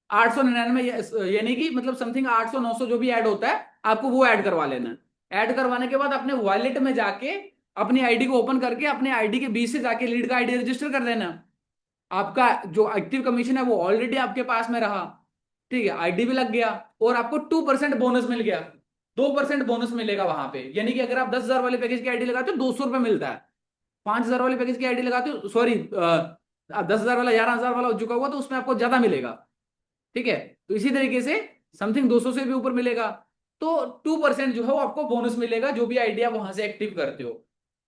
899, यानी कि मतलब समथिंग 800-900 जो भी ऐड होता है, आपको वो ऐड करवा लेना है। ऐड करवाने के बाद अपने वॉलेट में जाके अपनी आईडी को ओपन करके अपने आईडी के बीच से जाके लीड का आईडी रजिस्टर कर देना। आपका जो एक्टिव कमीशन है वो ऑलरेडी आपके पास में रहा, ठीक है, आईडी भी लग गया, और आपको 2% बोनस मिल गया, 2% बोनस मिलेगा वहां पे। यानी कि अगर आप 10,000 वाले पैकेज की आईडी लगाते हो 200 रुपये मिलता है, 5,000 वाले पैकेज की आईडी लगाते हो, सॉरी 10,000 वाला 11,000 वाला हो चुका हुआ, तो उसमें आपको ज्यादा मिलेगा। ठीक है, तो इसी तरीके से समथिंग 200 से भी ऊपर मिलेगा, तो 2% जो है वो आपको बोनस मिलेगा, जो भी आइडिया वहां से एक्टिव करते हो।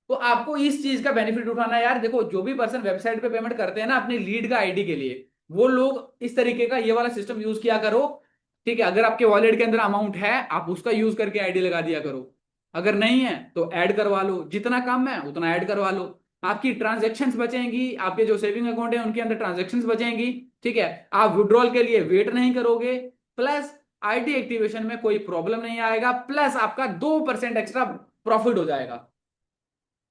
तो आपको इस चीज का बेनिफिट उठाना है यार। देखो जो भी पर्सन वेबसाइट पे पेमेंट करते हैं ना अपनी लीड का आईडी के लिए, वो लोग इस तरीके का ये वाला सिस्टम यूज किया करो। ठीक है, अगर आपके वॉलेट के अंदर अमाउंट है आप उसका यूज करके आईडी लगा दिया करो। अगर नहीं है तो ऐड करवा लो, जितना कम है उतना ऐड करवा लो। आपकी ट्रांजेक्शन्स बचेंगी, आपके जो सेविंग अकाउंट है उनके अंदर ट्रांजेक्शन्स बचेंगी। ठीक है, आप विड्रॉल के लिए वेट नहीं करोगे, प्लस आईडी एक्टिवेशन में कोई प्रॉब्लम नहीं आएगा, प्लस आपका 2% एक्स्ट्रा प्रॉफिट हो जाएगा।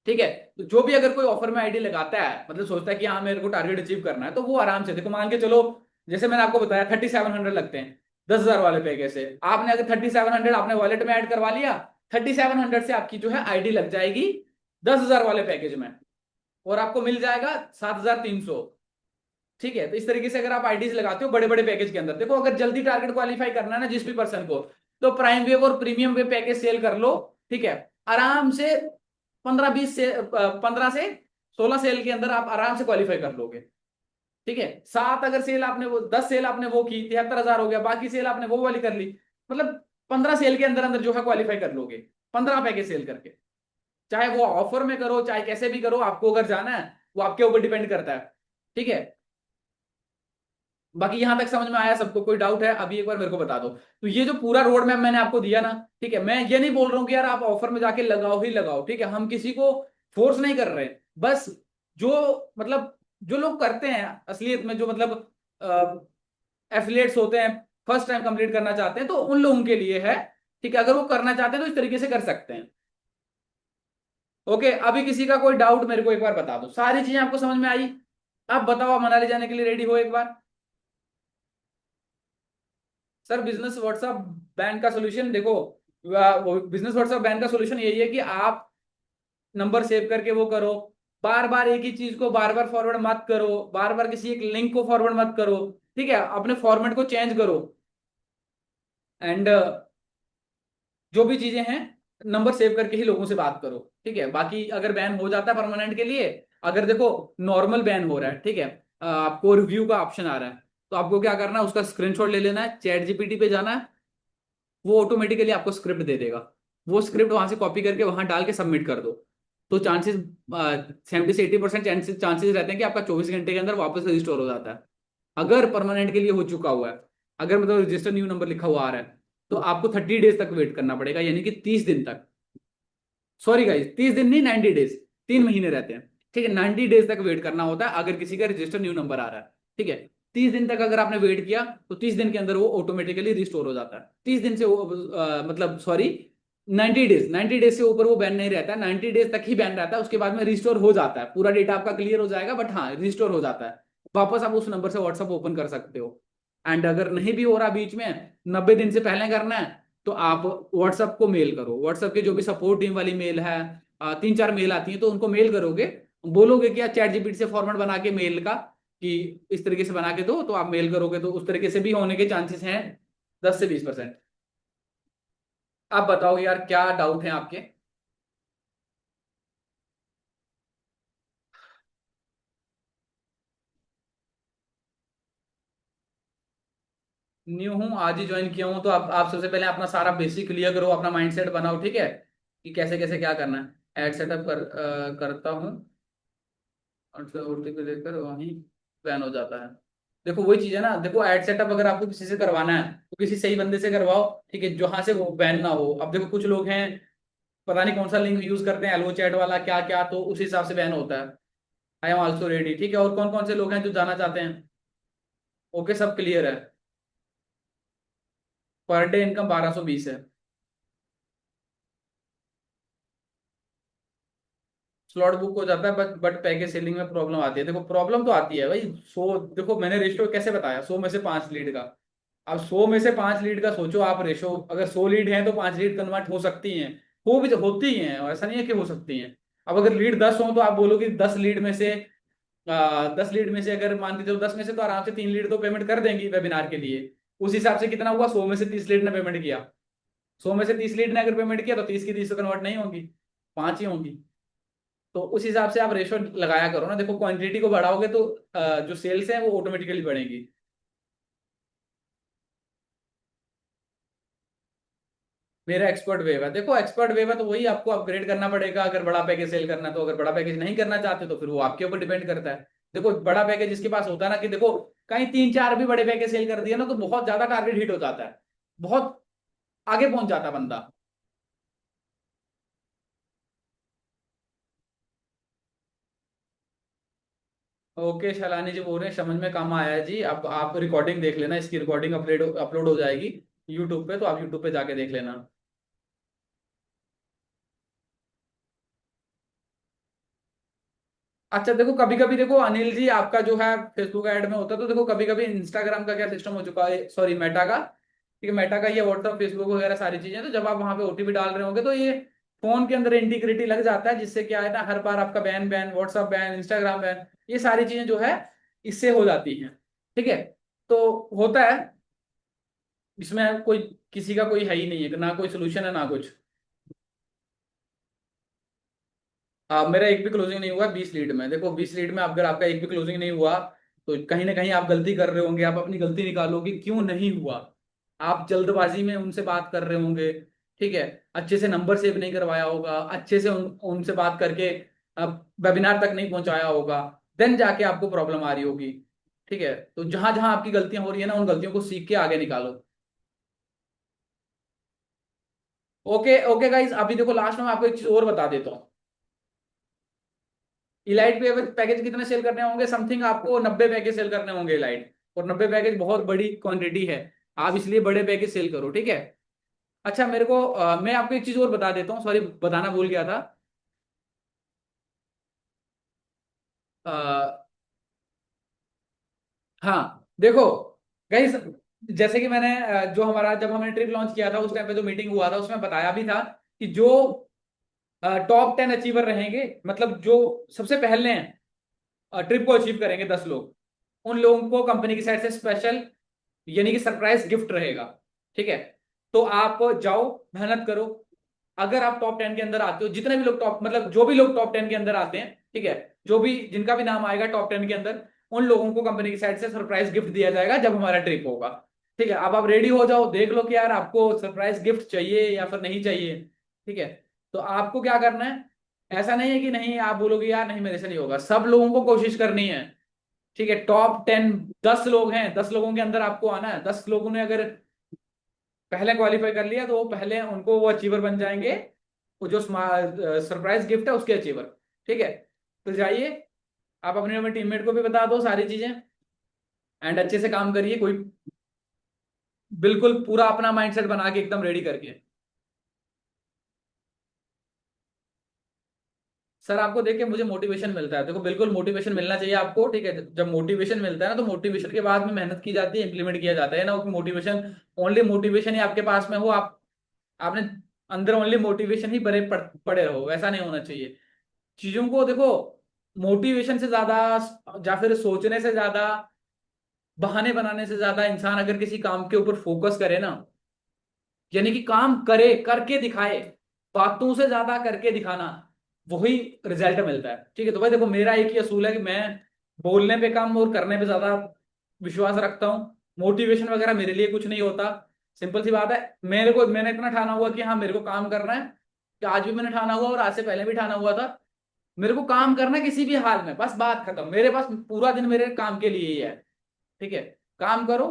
ठीक है, तो जो भी अगर कोई ऑफर में आईडी लगाता है, मतलब सोचता है कि हाँ मेरे को टारगेट अचीव करना है, तो वो आराम से देखो, मान के चलो जैसे मैंने आपको बताया 3700 लगते हैं 10,000 वाले पैकेज से। आपने अगर 3700 आपने वॉलेट में ऐड करवा लिया, 3700 से आपकी जो है आईडी लग जाएगी 10,000 वाले पैकेज में, और आपको मिल जाएगा 7,300। ठीक है, तो इस तरीके से अगर आप आईडीज लगाते हो बड़े बड़े पैकेज के अंदर, देखो अगर जल्दी टारगेट क्वालिफाई करना है ना जिस भी पर्सन को, तो प्राइम वेव और प्रीमियम वेव पैकेज सेल कर लो। ठीक है, आराम से 15-20 से 15 से 16 सेल के अंदर आप आराम से क्वालिफाई कर लोगे। ठीक है, 7 अगर सेल आपने वो 10 सेल आपने वो की 73,000 हो गया, बाकी सेल आपने वो वाली कर ली, मतलब 15 सेल के अंदर अंदर जो है क्वालिफाई कर लोगे, 15 पैकेज सेल करके। चाहे वो ऑफर में करो चाहे कैसे भी करो, आपको अगर जाना है वो आपके ऊपर डिपेंड करता है। ठीक है, बाकी यहां तक समझ में आया सबको? कोई डाउट है अभी एक बार मेरे को बता दो। तो ये जो पूरा रोड मैप मैंने आपको दिया ना, ठीक है, मैं ये नहीं बोल रहा हूं कि यार आप ऑफर में जाके लगाओ ही लगाओ। ठीक है, हम किसी को फोर्स नहीं कर रहे, बस जो मतलब जो लोग करते हैं असलियत में, जो मतलब एफिलिएट्स होते हैं, फर्स्ट टाइम कंप्लीट करना चाहते हैं, तो उन लोगों के लिए है। ठीक है, अगर वो करना चाहते हैं तो इस तरीके से कर सकते हैं। ओके, अभी किसी का कोई डाउट मेरे को एक बार बता दो, सारी चीजें आपको समझ में आई? अब बताओ, आप मनाली जाने के लिए रेडी हो एक बार? सर बिजनेस व्हाट्सएप बैन का सोल्यूशन देखो, बिजनेस व्हाट्सएप बैन का सोल्यूशन यही है कि आप नंबर सेव करके वो करो, बार बार एक ही चीज को बार बार फॉरवर्ड मत करो, बार बार किसी एक लिंक को फॉरवर्ड मत करो। ठीक है, अपने फॉर्मेट को चेंज करो, एंड जो भी चीजें हैं नंबर सेव करके ही लोगों से बात करो। ठीक है, बाकी अगर बैन हो जाता है परमानेंट के लिए, अगर देखो नॉर्मल बैन हो रहा है, ठीक है, आपको रिव्यू का ऑप्शन आ रहा है, तो आपको क्या करना है, उसका स्क्रीनशॉट ले लेना है, चैट जीपीटी पे जाना है, वो ऑटोमेटिकली आपको स्क्रिप्ट दे देगा। वो स्क्रिप्ट वहां से कॉपी करके वहां डाल के सबमिट कर दो, तो चांसेस 70 से 80% चांसेस रहते हैं कि आपका 24 घंटे के अंदर वापस रजिस्टोर हो जाता है, अगर परमानेंट के लिए हो चुका हुआ है। अगर मतलब रजिस्टर न्यू नंबर लिखा हुआ आ रहा है, तो आपको 30 डेज तक वेट करना पड़ेगा, यानी कि 30 दिन तक। सॉरी गाइस, 30 दिन नहीं, 90 डेज, 3 महीने रहते हैं। ठीक है, 90 डेज तक वेट करना होता है अगर किसी का रजिस्टर न्यू नंबर आ रहा है। ठीक है, 30 दिन तक अगर आपने वेट किया तो 30 दिन के अंदर वो ऑटोमेटिकली रिस्टोर हो जाता है। 30 दिन से वो मतलब सॉरी 90 डेज, 90 डेज से ऊपर वो बैन नहीं रहता है, 90 डेज तक ही बैन रहता है, उसके बाद में रिस्टोर हो जाता है, पूरा डेटा आपका क्लियर हो जाएगा, बट हाँ रिस्टोर हो जाता है। वापस आप उस नंबर से व्हाट्सअप ओपन कर सकते हो। एंड अगर नहीं भी हो रहा बीच में, 90 दिन से पहले करना है, तो आप व्हाट्सअप को मेल करो, व्हाट्सअप के जो भी सपोर्ट टीम वाली मेल है, 3-4 मेल आती है, तो उनको मेल करोगे, बोलोगे कि चैट जीपीटी से फॉर्मेट बना के मेल का, कि इस तरीके से बना के दो, तो आप मेल करोगे तो उस तरीके से भी होने के चांसेस हैं 10 से 20%। आप बताओ यार क्या डाउट है आपके? न्यू हूँ, आज ही ज्वाइन किया हूँ, तो आप सबसे पहले अपना सारा बेसिक क्लियर करो, अपना माइंडसेट बनाओ। ठीक है, कि कैसे कैसे क्या करना है। एड सेटअप करता हूँ, और फिर ओटीपी देकर वहीं बैन हो जाता है। देखो वही चीज है ना, देखो एड सेटअप अगर आपको किसी से करवाना है तो किसी सही बंदे से करवाओ। ठीक है, जहां से वो बैन ना हो। अब देखो कुछ लोग हैं पता नहीं कौन सा लिंक यूज करते हैं, एलो चैट वाला क्या क्या, तो उस हिसाब से बैन होता है। I am also ready. ठीक है, और कौन कौन से लोग हैं जो जाना चाहते हैं? ओके, सब क्लियर है। पर डे इनकम 1220 है। स्लॉट बुक हो जाता है, बट पैकेज सेलिंग में प्रॉब्लम आती है। देखो प्रॉब्लम तो आती है भाई, 100 देखो मैंने रेशियो कैसे बताया, 100 में से 5 लीड का। अब 100 में से 5 लीड का सोचो आप रेशो, अगर 100 लीड हैं तो 5 लीड कन्वर्ट हो सकती हैं, हो भी होती ही हैं, और ऐसा नहीं है कि हो सकती हैं। अब अगर लीड 10 हो तो आप बोलोगे 10 लीड में से अगर मान के चलो 10 में से तो आराम से 3 लीड तो पेमेंट कर देंगी वेबिनार के लिए। उस हिसाब से कितना हुआ, 100 में से 30 लीड ने पेमेंट किया। 100 में से 30 लीड ने अगर पेमेंट किया तो 30 की 30 तो कन्वर्ट नहीं होंगी, 5 ही होंगी। तो उस हिसाब से आप रेशो लगाया करो ना। देखो क्वांटिटी को बढ़ाओगे तो जो सेल्स है वो ऑटोमेटिकली बढ़ेंगी। मेरा एक्सपर्ट वेव है। देखो एक्सपर्ट वेव है तो वही आपको अपग्रेड करना पड़ेगा अगर बड़ा पैकेज सेल करना है। तो अगर बड़ा पैकेज नहीं करना चाहते तो फिर वो आपके ऊपर डिपेंड करता है। देखो बड़ा पैकेज जिसके पास होता है ना, कि देखो कहीं 3 4 भी बड़े पैकेज सेल कर दिया ना, तो बहुत ज्यादा टारगेट हिट हो जाता है, बहुत आगे पहुंच जाता है बंदा। ओके, शैलानी जी बोल रहे हैं, समझ में काम आया है जी। अब आप रिकॉर्डिंग देख लेना, इसकी रिकॉर्डिंग अपलोड अपलोड हो जाएगी यूट्यूब पे, तो आप यूट्यूब पे जाके देख लेना। अच्छा देखो, कभी कभी देखो अनिल जी, आपका जो है फेसबुक ऐड में होता है, तो देखो कभी कभी इंस्टाग्राम का क्या सिस्टम हो चुका है, सॉरी मेटा का, ठीक है, मेटा का ये व्हाट्सअप फेसबुक वगैरह सारी चीजें, तो जब आप वहां पे ओटीपी डाल रहे होंगे तो ये फोन के अंदर इंटीग्रिटी लग जाता है, जिससे क्या है ना, हर बार आपका ban ban, WhatsApp ban, Instagram ban, ये सारी चीजें जो है इससे हो जाती हैं। ठीक है, तो होता है, इसमें कोई किसी का कोई है ही नहीं है, ना कोई सोल्यूशन है ना कुछ। मेरा एक भी क्लोजिंग नहीं हुआ 20 लीड में। देखो 20 लीड में अगर आपका एक भी क्लोजिंग नहीं हुआ, तो कहीं ना कहीं आप गलती कर रहे होंगे, आप अपनी गलती निकालो कि क्यों नहीं हुआ। आप जल्दबाजी में उनसे बात कर रहे होंगे, ठीक है, अच्छे से नंबर सेव नहीं करवाया होगा, अच्छे से उनसे बात करके वेबिनार तक नहीं पहुंचाया होगा, देन जाके आपको प्रॉब्लम आ रही होगी। ठीक है, तो जहां जहां आपकी गलतियां हो रही है ना, उन गलतियों को सीख के आगे निकालो। ओके ओके गाइज, अभी देखो लास्ट में मैं आपको एक चीज और बता देता हूँ। इलाइट पे पैकेज कितने सेल करने होंगे, समथिंग आपको 90 पैकेज सेल करने होंगे इलाइट, और 90 पैकेज बहुत बड़ी क्वांटिटी है, आप इसलिए बड़े पैकेज सेल करो, ठीक है। अच्छा मेरे को मैं आपको एक चीज और बता देता हूँ, सॉरी बताना भूल गया था। अ, हाँ देखो गाइस, जैसे कि मैंने जो हमारा, जब हमने ट्रिप लॉन्च किया था उस टाइम पे जो मीटिंग हुआ था, उसमें बताया भी था कि जो टॉप 10 अचीवर रहेंगे, मतलब जो सबसे पहले ट्रिप को अचीव करेंगे 10 लोग, उन लोगों को कंपनी की साइड से स्पेशल, यानी कि सरप्राइज गिफ्ट रहेगा। ठीक है, तो आप जाओ, मेहनत करो। अगर आप टॉप 10 के अंदर आते हो, जितने भी लोग टॉप, मतलब जो भी लोग टॉप 10 के अंदर आते हैं, ठीक है, जो भी जिनका भी नाम आएगा टॉप 10 के अंदर, उन लोगों को कंपनी की साइड से सरप्राइज गिफ्ट दिया जाएगा जब हमारा ट्रिप होगा। ठीक है, अब आप रेडी हो जाओ, देख लो कि यार आपको सरप्राइज गिफ्ट चाहिए या फिर नहीं चाहिए। ठीक है, तो आपको क्या करना है, ऐसा नहीं है कि नहीं, आप बोलोगे यार नहीं मेरे से नहीं होगा, सब लोगों को कोशिश करनी है। ठीक है, टॉप 10, 10 लोग हैं, 10 लोगों के अंदर आपको आना है। 10 लोगों ने अगर पहले क्वालिफाई कर लिया, तो वो पहले उनको वो अचीवर बन जाएंगे, वो जो सरप्राइज गिफ्ट है उसके अचीवर। ठीक है, तो जाइए, आप अपने अपने टीममेट को भी बता दो सारी चीजें, एंड अच्छे से काम करिए, कोई बिल्कुल पूरा अपना माइंडसेट बना के एकदम रेडी करके। सर आपको देख के मुझे मोटिवेशन मिलता है, देखो बिल्कुल मोटिवेशन मिलना चाहिए आपको। ठीक है, जब मोटिवेशन मिलता है ना, तो मोटिवेशन के बाद में मेहनत की जाती है, इंप्लीमेंट किया जाता है ना, मोटिवेशन, ओनली मोटिवेशन ही आपके पास में हो, आप आपने अंदर ओनली मोटिवेशन ही पड़े रहो, वैसा नहीं होना चाहिए। चीजों को देखो, मोटिवेशन से ज्यादा या फिर सोचने से ज्यादा, बहाने बनाने से ज्यादा, इंसान अगर किसी काम के ऊपर फोकस करे ना, यानी कि काम करे, करके दिखाए, बातों से ज्यादा करके दिखाना, वही रिजल्ट मिलता है। ठीक है, तो भाई देखो मेरा एक ही असूल है कि मैं बोलने पे कम और करने पे ज्यादा विश्वास रखता हूँ। मोटिवेशन वगैरह मेरे लिए कुछ नहीं होता, सिंपल सी बात है। मेरे को, मैंने इतना ठाना हुआ कि हाँ मेरे को काम करना है, कि आज भी मैंने ठाना हुआ और आज से पहले भी ठाना हुआ था, मेरे को काम करना है किसी भी हाल में, बस बात खत्म। मेरे पास पूरा दिन मेरे काम के लिए ही है। ठीक है, काम करो,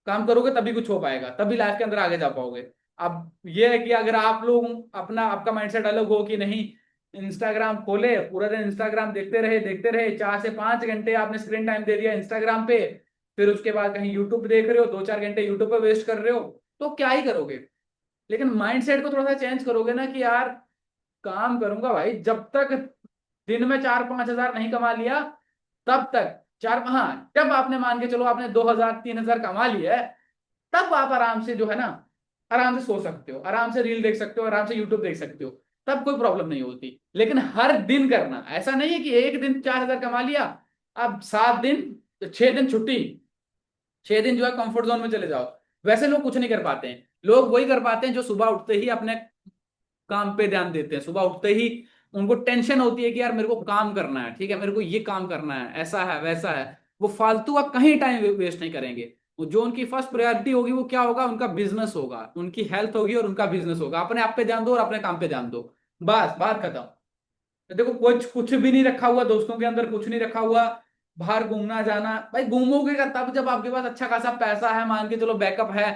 काम करोगे तभी कुछ हो पाएगा, तभी लाइफ के अंदर आगे जा पाओगे। अब ये है कि अगर आप लोग अपना, आपका माइंडसेट अलग हो कि नहीं, इंस्टाग्राम खोले, पूरा दिन इंस्टाग्राम देखते रहे, 4 से 5 घंटे आपने स्क्रीन टाइम दे दिया इंस्टाग्राम पे, फिर उसके बाद कहीं यूट्यूब देख रहे हो, 2 4 घंटे यूट्यूब पे वेस्ट कर रहे हो, तो क्या ही करोगे। लेकिन माइंडसेट को थोड़ा सा चेंज करोगे ना, कि यार काम करूंगा भाई, जब तक दिन में 4 5 हजार नहीं कमा लिया, तब तक, चार, हाँ, जब आपने मान के चलो आपने 2 हजार 3 हजार कमा लिया है, तब आप आराम से जो है ना, आराम से सो सकते हो, आराम से रील देख सकते हो, आराम से यूट्यूब देख सकते हो, तब कोई प्रॉब्लम नहीं होती। लेकिन हर दिन करना, ऐसा नहीं है कि एक दिन 4 हजार कमा लिया, अब 7 दिन, 6 दिन छुट्टी, 6 दिन जो है कंफर्ट जोन में चले जाओ। वैसे लोग कुछ नहीं कर पाते हैं, लोग वही कर पाते हैं जो सुबह उठते ही अपने काम पे ध्यान देते हैं। सुबह उठते ही उनको टेंशन होती है कि यार मेरे को काम करना है, ठीक है, मेरे को ये काम करना है, ऐसा है वैसा है, वो फालतू का कहीं टाइम वेस्ट नहीं करेंगे। जो उनकी फर्स्ट प्रायोरिटी होगी वो क्या होगा, उनका बिजनेस होगा, उनकी हेल्थ होगी और उनका बिजनेस होगा। अपने आप पे ध्यान दो और अपने काम पे ध्यान दो, बस बात खत्म। तो देखो कुछ कुछ भी नहीं रखा हुआ दोस्तों के अंदर, कुछ नहीं रखा हुआ। बाहर घूमना जाना भाई, घूमोगे का तब जब आपके पास अच्छा खासा पैसा है, मान के चलो बैकअप है।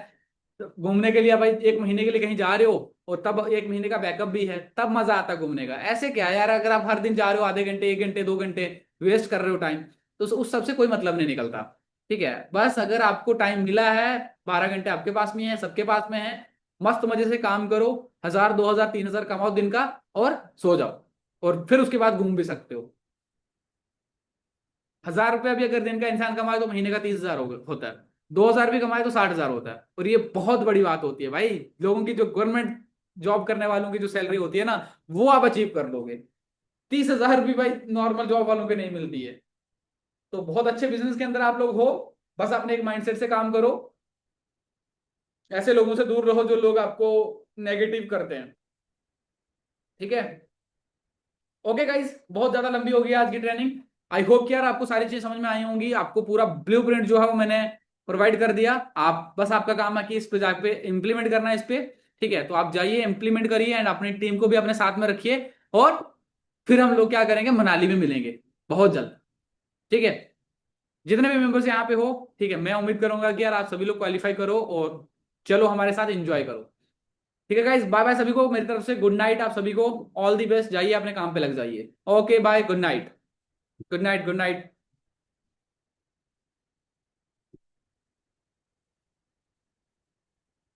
तो घूमने के लिए भाई 1 महीने के लिए कहीं जा रहे हो और तब 1 महीने का बैकअप भी है, तब मजा आता है घूमने का। ऐसे क्या है यार, अगर आप हर दिन जा रहे हो आधे घंटे 1 घंटे 2 घंटे वेस्ट कर रहे हो टाइम, तो उस सबसे कोई मतलब नहीं निकलता। ठीक है, बस अगर आपको टाइम मिला है, 12 घंटे आपके पास में है, सबके पास में है, मस्त मजे से काम करो, 1000 2000 3000 कमाओ दिन का, और सो जाओ। और फिर उसके बाद घूम भी सकते हो। 1000 रुपया भी अगर दिन का इंसान कमाए तो महीने का 30,000 होता है। 2000 भी कमाए तो 60,000 होता है। और ये बहुत बड़ी बात होती है भाई, लोगों की जो गवर्नमेंट जॉब करने वालों की जो सैलरी होती है ना, वो आप अचीव कर लोगे। 30,000 भी भाई नॉर्मल जॉब वालों के नहीं मिलती है। तो बहुत अच्छे बिजनेस के अंदर आप लोग हो, बस अपने एक माइंडसेट से काम करो। ऐसे लोगों से दूर रहो जो लोग आपको नेगेटिव करते हैं। ठीक है। ओके गाइस, बहुत ज्यादा लंबी हो गई आज की ट्रेनिंग। आई होप कि यार आपको सारी चीजें समझ में आई होंगी, आपको पूरा ब्लूप्रिंट जो है वो मैंने प्रोवाइड कर दिया। आप बस, आपका काम है कि इस पे जाके इंप्लीमेंट करना है इस पे। ठीक है, तो आप जाइए इंप्लीमेंट करिए एंड अपनी टीम को भी अपने साथ में रखिए। और फिर हम लोग क्या करेंगे, मनाली में मिलेंगे बहुत जल्द। ठीक है, जितने भी मेंबर्स यहाँ पे हो, ठीक है, मैं उम्मीद करूंगा कि यार आप सभी लोग क्वालिफाई करो और चलो हमारे साथ एंजॉय करो। ठीक है गाइस, बाय बाय सभी को मेरी तरफ से, गुड नाइट आप सभी को, ऑल दी बेस्ट, जाइए अपने काम पे लग जाइए। Okay bye, good night, good night, good night.